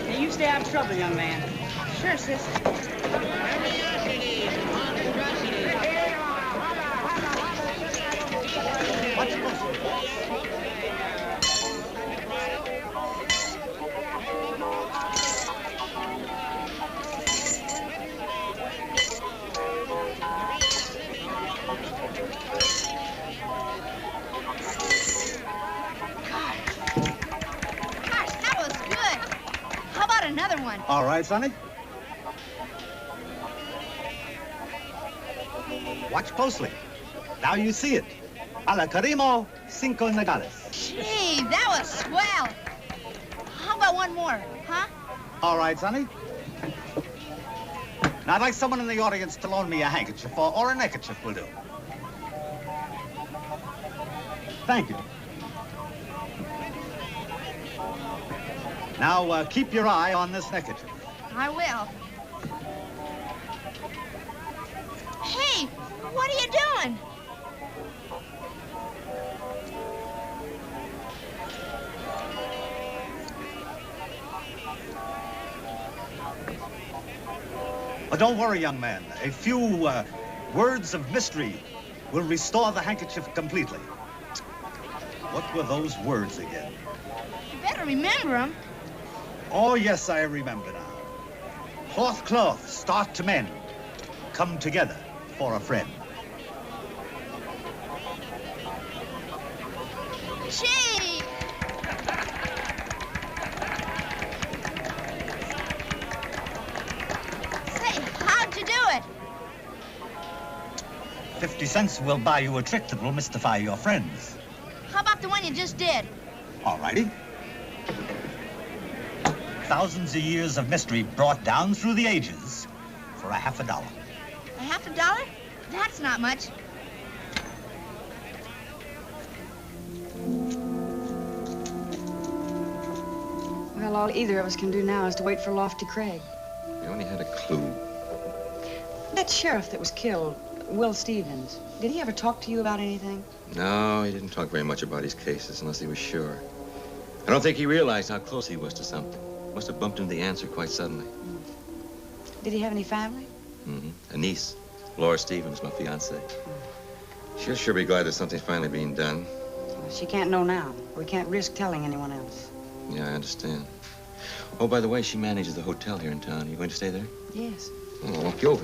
Hey, you stay out of trouble, young man. Sure, sis. What's All right, Sonny. Watch closely. Now you see it. A la Carimo, cinco nagales. Gee, that was swell. How about one more, huh? All right, Sonny. Now, I'd like someone in the audience to loan me a handkerchief, or a neckerchief will do. Thank you. Now, keep your eye on this neckerchief. I will. Hey, what are you doing? Oh, don't worry, young man. A few words of mystery will restore the handkerchief completely. What were those words again? You better remember them. Oh, yes, I remember now. Cloth, cloth, start to mend. Come together for a friend. Gee! Say, how'd you do it? 50 cents will buy you a trick that will mystify your friends. How about the one you just did? All righty. Thousands of years of mystery brought down through the ages for a $50. A $50? That's not much. Well, all either of us can do now is to wait for Lofty Craig. We only had a clue. That sheriff that was killed, Will Stevens, did he ever talk to you about anything? No, he didn't talk very much about his cases unless he was sure. I don't think he realized how close he was to something. Must have bumped into the answer quite suddenly. Did he have any family? Mm-hmm. A niece, Laura Stevens, my fiancée. She'll sure be glad that something's finally being done. She can't know now. We can't risk telling anyone else. Yeah, I understand. Oh, by the way, she manages the hotel here in town. Are you going to stay there? Yes. Oh, I'll walk you over.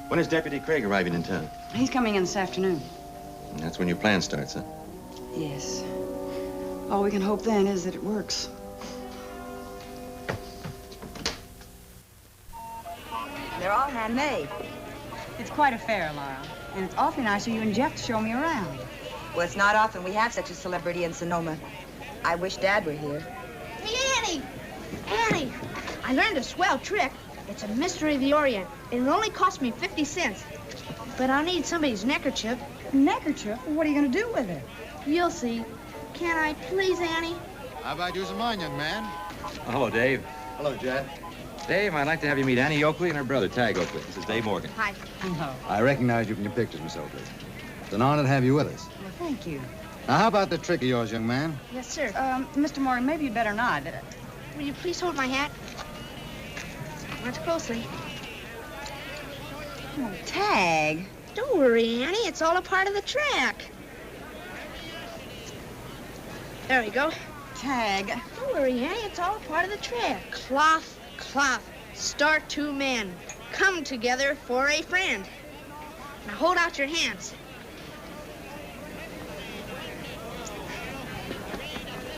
When is Deputy Craig arriving in town? He's coming in this afternoon. And that's when your plan starts, huh? Yes. All we can hope then is that it works. They're all handmade. It's quite a fair, Laura. And it's awfully nice of you and Jeff to show me around. Well, it's not often we have such a celebrity in Sonoma. I wish Dad were here. Hey, Annie! Annie! I learned a swell trick. It's a mystery of the Orient. It'll only cost me 50 cents. But I'll need somebody's neckerchief. Neckerchief? What are you going to do with it? You'll see. Can I please, Annie? How about using mine, young man? Oh, hello, Dave. Hello, Jack. Dave, I'd like to have you meet Annie Oakley and her brother, Tagg Oakley. This is Dave Morgan. Hi. Hello. I recognize you from your pictures, Miss Oakley. It's an honor to have you with us. Well, thank you. Now, how about the trick of yours, young man? Yes, sir. Mr. Morgan, maybe you'd better not. Will you please hold my hat? Watch closely. Oh, Tagg. Don't worry, Annie. It's all a part of the trick. There we go. Tagg. Don't worry, Annie. It's all a part of the trick. Cloth, cloth. Start two men. Come together for a friend. Now hold out your hands.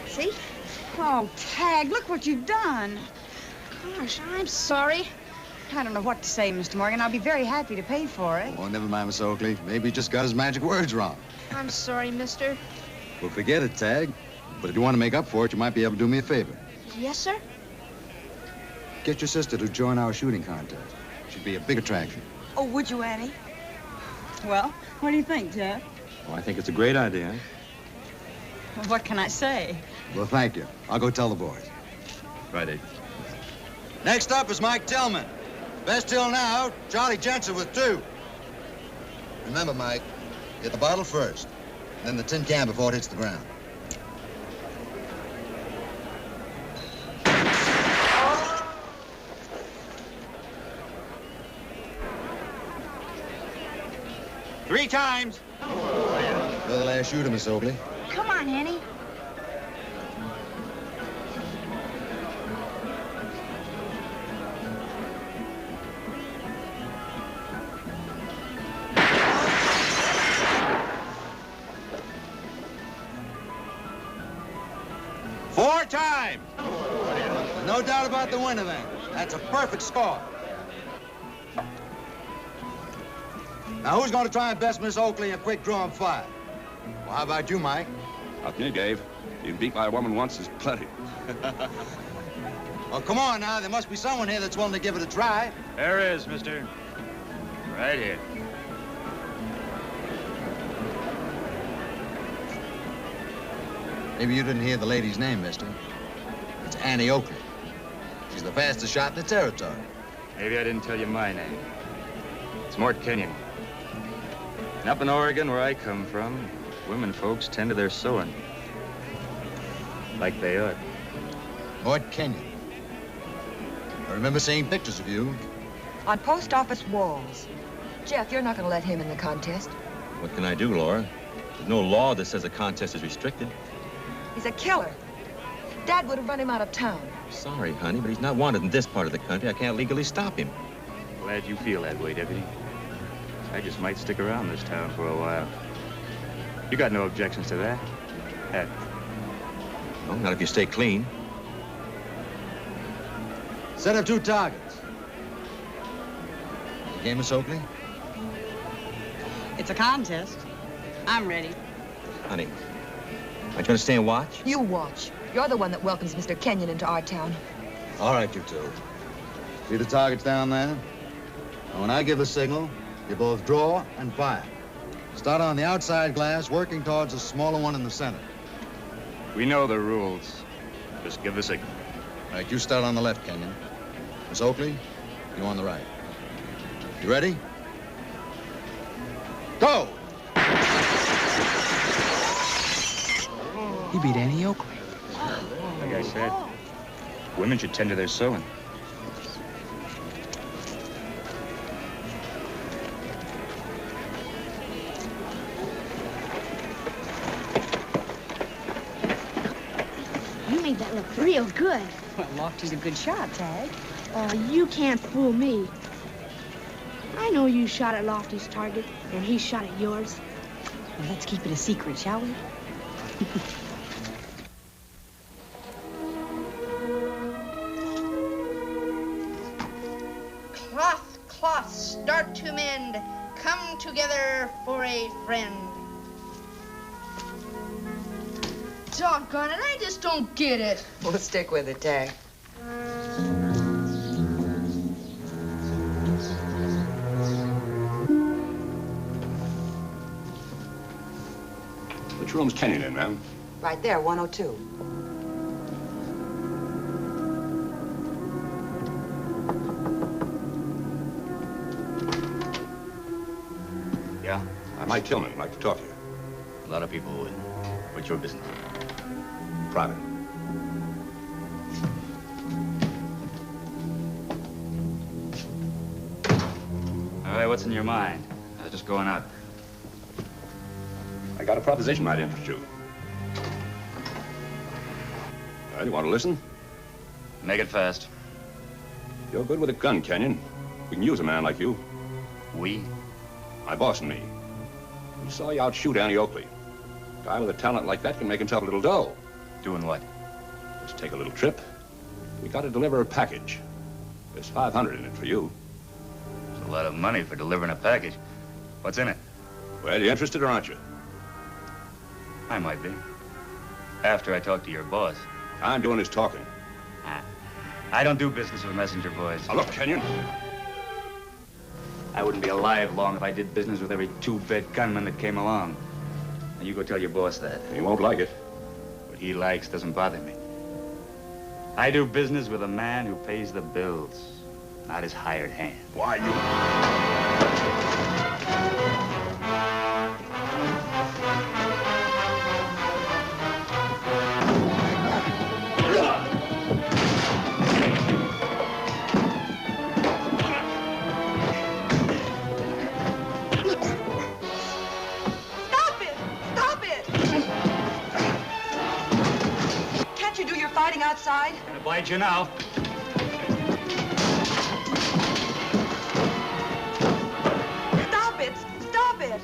See? Oh, Tagg, look what you've done. Gosh, I'm sorry. I don't know what to say, Mr. Morgan. I'll be very happy to pay for it. Oh, never mind, Miss Oakley. Maybe he just got his magic words wrong. I'm sorry, mister. Well, forget it, Tagg. But if you want to make up for it, you might be able to do me a favor. Yes, sir? Get your sister to join our shooting contest. She'd be a big attraction. Oh, would you, Annie? Well, what do you think, Jeff? Oh, I think it's a great idea. Well, what can I say? Well, thank you. I'll go tell the boys. Right, Dave. Next up is Mike Tillman. Best till now, Charlie Jensen with 2. Remember, Mike, get the bottle first, then the tin can before it hits the ground. Three times. You're the last shooter, Miss Oakley. Come on, Annie. Four times. No doubt about the winner, then. That's a perfect score. Now, who's going to try and best Miss Oakley in a quick draw and fire? Well, how about you, Mike? Up to you, Dave. You beat my woman once is plenty. Well, come on now. There must be someone here that's willing to give it a try. There is, mister. Right here. Maybe you didn't hear the lady's name, mister. It's Annie Oakley. She's the fastest shot in the territory. Maybe I didn't tell you my name. It's Mort Kenyon. And up in Oregon, where I come from, women folks tend to their sewing. Like they ought. Mort Kenyon. I remember seeing pictures of you. On post office walls. Jeff, you're not going to let him in the contest. What can I do, Laura? There's no law that says a contest is restricted. He's a killer. Dad would have run him out of town. Sorry, honey, but he's not wanted in this part of the country. I can't legally stop him. Glad you feel that way, Deputy. I just might stick around this town for a while. You got no objections to that? Have you? No, not if you stay clean. Set up 2 targets. You game, Miss Oakley? It's a contest. I'm ready. Honey, aren't you gonna stay and watch? You watch. You're the one that welcomes Mr. Kenyon into our town. All right, you two. See the targets down there? Now, when I give the signal, you both draw and fire. Start on the outside glass, working towards the smaller one in the center. We know the rules. Just give the signal. All right, you start on the left, Kenyon. Miss Oakley, you on the right. You ready? Go! He beat Annie Oakley. Like I said, women should tend to their sewing. You made that look real good. Well, Lofty's a good shot, Tagg. Oh, you can't fool me. I know you shot at Lofty's target, and he shot at yours. Well, let's keep it a secret, shall we? Cloth, start to mend. Come together for a friend. Doggone it, I just don't get it. We'll stick with it, Tagg. Which room's Kenyon in, ma'am? Right there, 102. Yeah? I'm Mike Tillman. I'd like to talk to you. A lot of people would. What's your business? Private. All right, what's in your mind? I was just going out. I got a proposition might interest you. Well, you want to listen? Make it fast. You're good with a gun, Kenyon. We can use a man like you. We? My boss and me. We saw you outshoot Annie Oakley. A guy with a talent like that can make himself a little dough. Doing what? Let's take a little trip. We got to deliver a package. There's $500 in it for you. It's a lot of money for delivering a package. What's in it? Well, you interested or aren't you? I might be. After I talk to your boss. I'm doing his talking. I don't do business with messenger boys. Now, look, Kenyon. I wouldn't be alive long if I did business with every two-bit gunman that came along. And you go tell your boss that. He won't like it. What he likes doesn't bother me. I do business with a man who pays the bills, not his hired hand. Why, you... Outside? Gonna bite you now. Stop it! Stop it!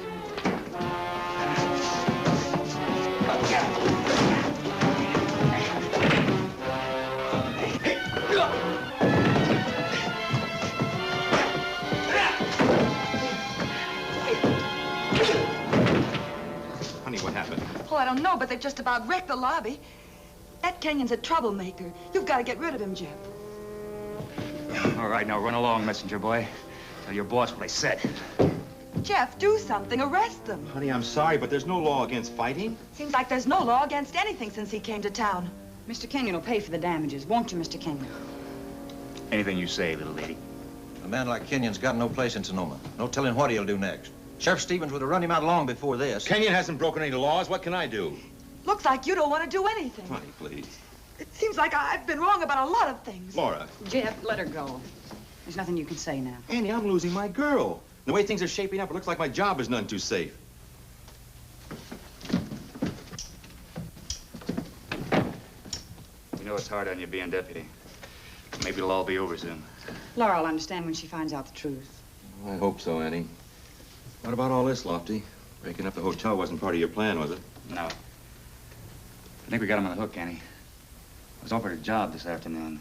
Oh, I don't know, but they've just about wrecked the lobby. That Kenyon's a troublemaker. You've got to get rid of him, Jeff. All right, now run along, messenger boy. Tell your boss what I said. Jeff, do something. Arrest them. Honey, I'm sorry, but there's no law against fighting. Seems like there's no law against anything since he came to town. Mr. Kenyon will pay for the damages, won't you, Mr. Kenyon? Anything you say, little lady. A man like Kenyon's got no place in Sonoma. No telling what he'll do next. Sheriff Stevens would have run him out long before this. Kenyon hasn't broken any laws. What can I do? Looks like you don't want to do anything. Honey, please. It seems like I've been wrong about a lot of things. Laura. Jeff, let her go. There's nothing you can say now. Annie, I'm losing my girl. The way things are shaping up, it looks like my job is none too safe. You know it's hard on you being deputy. Maybe it'll all be over soon. Laura will understand when she finds out the truth. I hope so, Annie. What about all this, Lofty? Breaking up the hotel wasn't part of your plan, was it? No. I think we got him on the hook, Annie. I was offered a job this afternoon.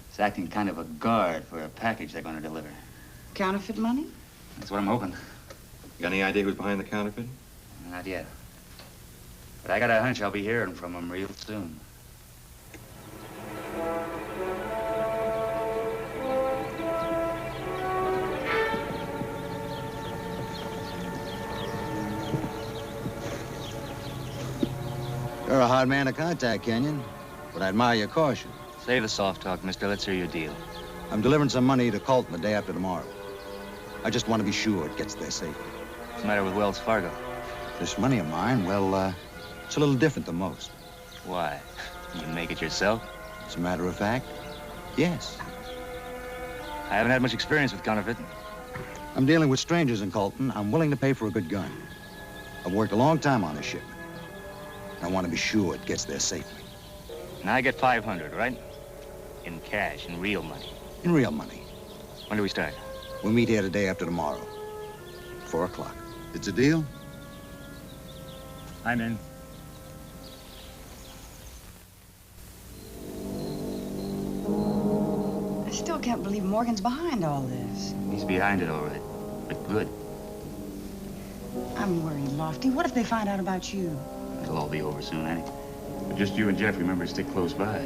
It's acting kind of a guard for a package they're going to deliver. Counterfeit money? That's what I'm hoping. You got any idea who's behind the counterfeit? Not yet. But I got a hunch I'll be hearing from him real soon. You're a hard man to contact, Kenyon, but I admire your caution. Save the soft talk, mister. Let's hear your deal. I'm delivering some money to Colton the day after tomorrow. I just want to be sure it gets there safely. What's the matter with Wells Fargo? This money of mine, well, it's a little different than most. Why? You make it yourself? As a matter of fact, yes. I haven't had much experience with counterfeiting. I'm dealing with strangers in Colton. I'm willing to pay for a good gun. I've worked a long time on this shipment. I want to be sure it gets there safely. Now I get 500, right? In cash, in real money. In real money. When do we start? We'll meet here the day after tomorrow. 4 o'clock. It's a deal? I'm in. I still can't believe Morgan's behind all this. He's behind it, all right. But good. I'm worried, Lofty. What if they find out about you? It'll all be over soon, Annie. But just you and Jeff remember to stick close by.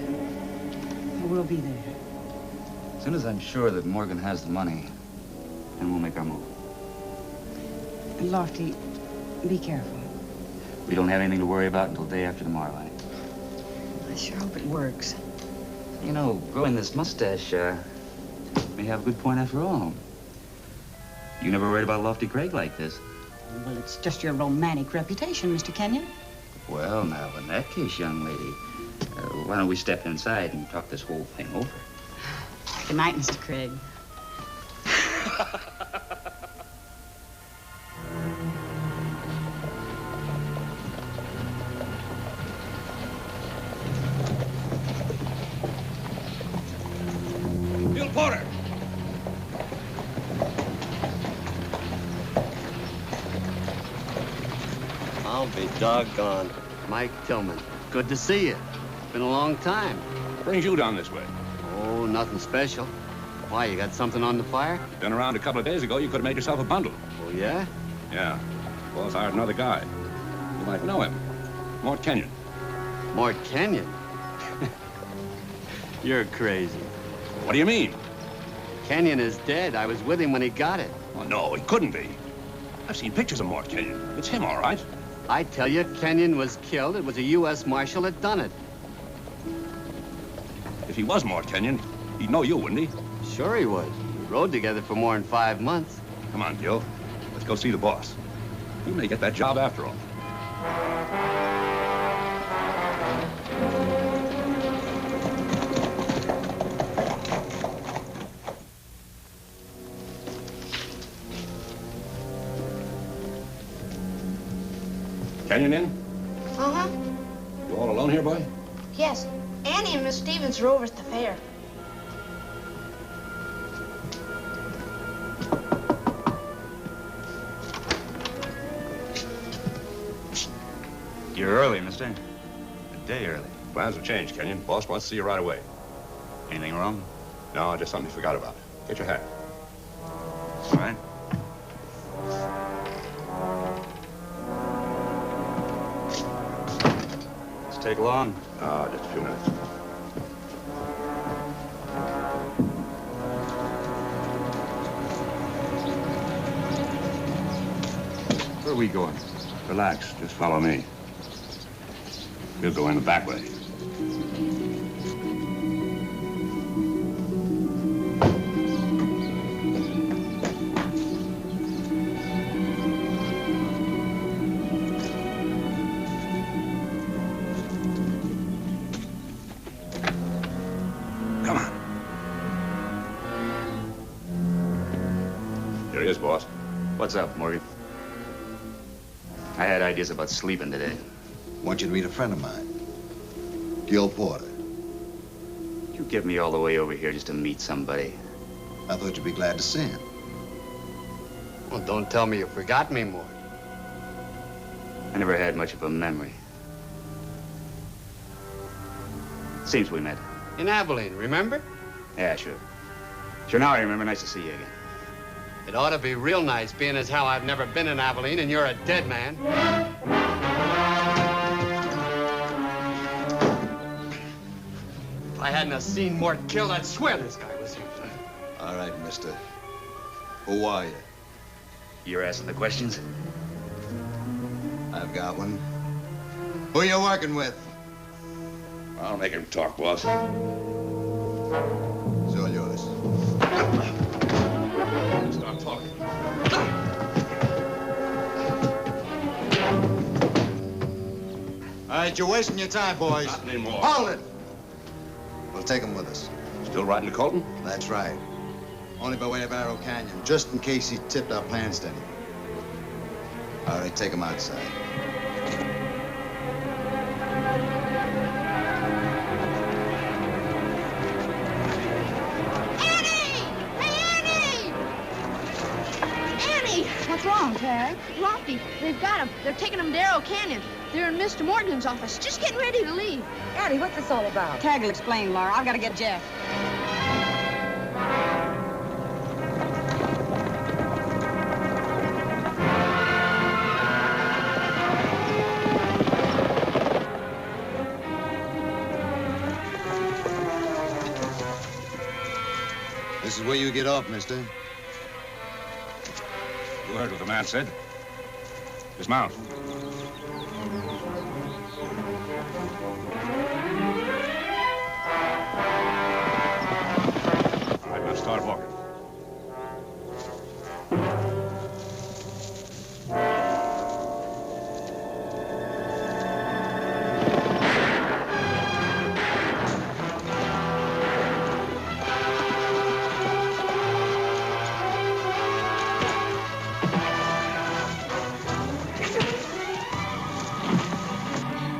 We'll be there. As soon as I'm sure that Morgan has the money, then we'll make our move. Lofty, be careful. We don't have anything to worry about until day after tomorrow, Annie. I sure hope it works. You know, growing this mustache, may have a good point after all. You never worried about Lofty Craig like this. Well, it's just your romantic reputation, Mr. Kenyon. Well, now, in that case, young lady, why don't we step inside and talk this whole thing over? Good night, Mr. Craig. Bill Porter! I'll be doggone. Mike Tillman, good to see you. Been a long time. Brings you down this way. Oh, nothing special. Why, you got something on the fire? Been around a couple of days ago, you could have made yourself a bundle. Oh, yeah? Yeah. Boss hired another guy. You might know him. Mort Kenyon. Mort Kenyon? You're crazy. What do you mean? Kenyon is dead. I was with him when he got it. Oh, no, he couldn't be. I've seen pictures of Mort Kenyon. It's him, all right. I tell you, Kenyon was killed. It was a U.S. Marshal that done it. If he was Mort Kenyon, he'd know you, wouldn't he? Sure he would. We rode together for more than 5 months. Come on, Gil. Let's go see the boss. You may get that job after all. Kenyon in? Uh-huh. You all alone here, boy? Yes. Annie and Miss Stevens are over at the fair. You're early, mister. A day early. Plans have changed, Kenyon. Boss wants to see you right away. Anything wrong? No, just something you forgot about. Get your hat. All right. take long? Ah, just a few minutes. Where are we going? Relax. Just follow me. We'll go in the back way. Come on. Here he is, boss. What's up, Morgan? I had ideas about sleeping today. Want you to meet a friend of mine, Gil Porter. You get me all the way over here just to meet somebody. I thought you'd be glad to see him. Well, don't tell me you forgot me, Morgan. I never had much of a memory. Seems we met. In Abilene, remember? Yeah, sure. Sure, now I remember. Nice to see you again. It ought to be real nice, being as how I've never been in Abilene and you're a dead man. If I hadn't have seen Mort killed, I'd swear this guy was here. All right, mister. Who are you? You're asking the questions? I've got one. Who you working with? I'll make him talk, boss. It's all yours. Start talking. All right, you're wasting your time, boys. Not anymore. Hold it! We'll take him with us. Still riding to Colton? That's right. Only by way of Arrow Canyon, just in case he tipped our plans to anyone. All right, take him outside. What's wrong, Tagg? Lofty, they've got him. They're taking him to Arrow Canyon. They're in Mr. Morgan's office, just getting ready to leave. Annie, what's this all about? Tagg will explain, Laura. I've got to get Jeff. This is where you get off, mister. You heard what the man said. Dismount. All right, now start walking.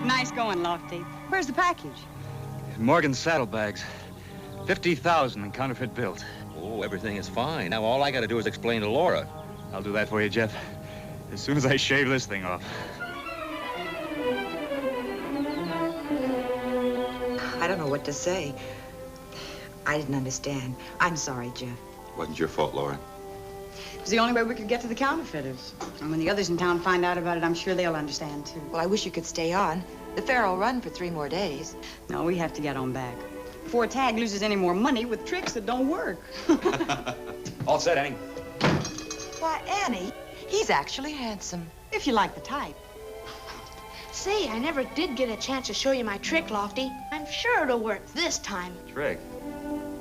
Nice going, Lofty. Where's the package? Morgan's saddlebags. 50,000 in counterfeit bills. Oh, everything is fine. Now all I got to do is explain to Laura. I'll do that for you, Jeff. As soon as I shave this thing off. I don't know what to say. I didn't understand. I'm sorry, Jeff. Wasn't your fault, Laura. It was the only way we could get to the counterfeiters. And when the others in town find out about it, I'm sure they'll understand, too. Well, I wish you could stay on. The fair will run for 3 more days. No, we have to get on back. Before Tagg loses any more money with tricks that don't work. All set, Annie. Why, Annie, he's actually handsome. If you like the type. Say, I never did get a chance to show you my trick, Lofty. I'm sure it'll work this time. Trick?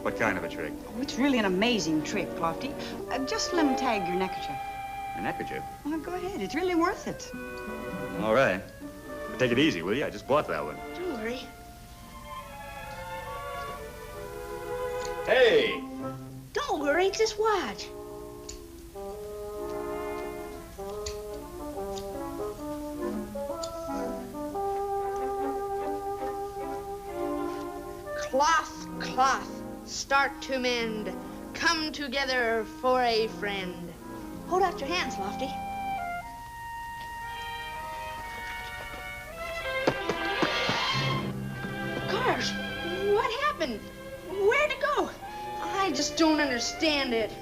What kind of a trick? Oh, it's really an amazing trick, Lofty. Just let him tag your neckerchief. A neckerchief? Well, go ahead. It's really worth it. All right. But take it easy, will you? I just bought that one. Don't worry. Hey! Don't worry, just watch. Cloth, cloth, start to mend. Come together for a friend. Hold out your hands, Lofty. Gosh, what happened? Where'd it go? I just don't understand it.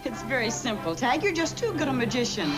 It's very simple, Tagg. You're just too good a magician.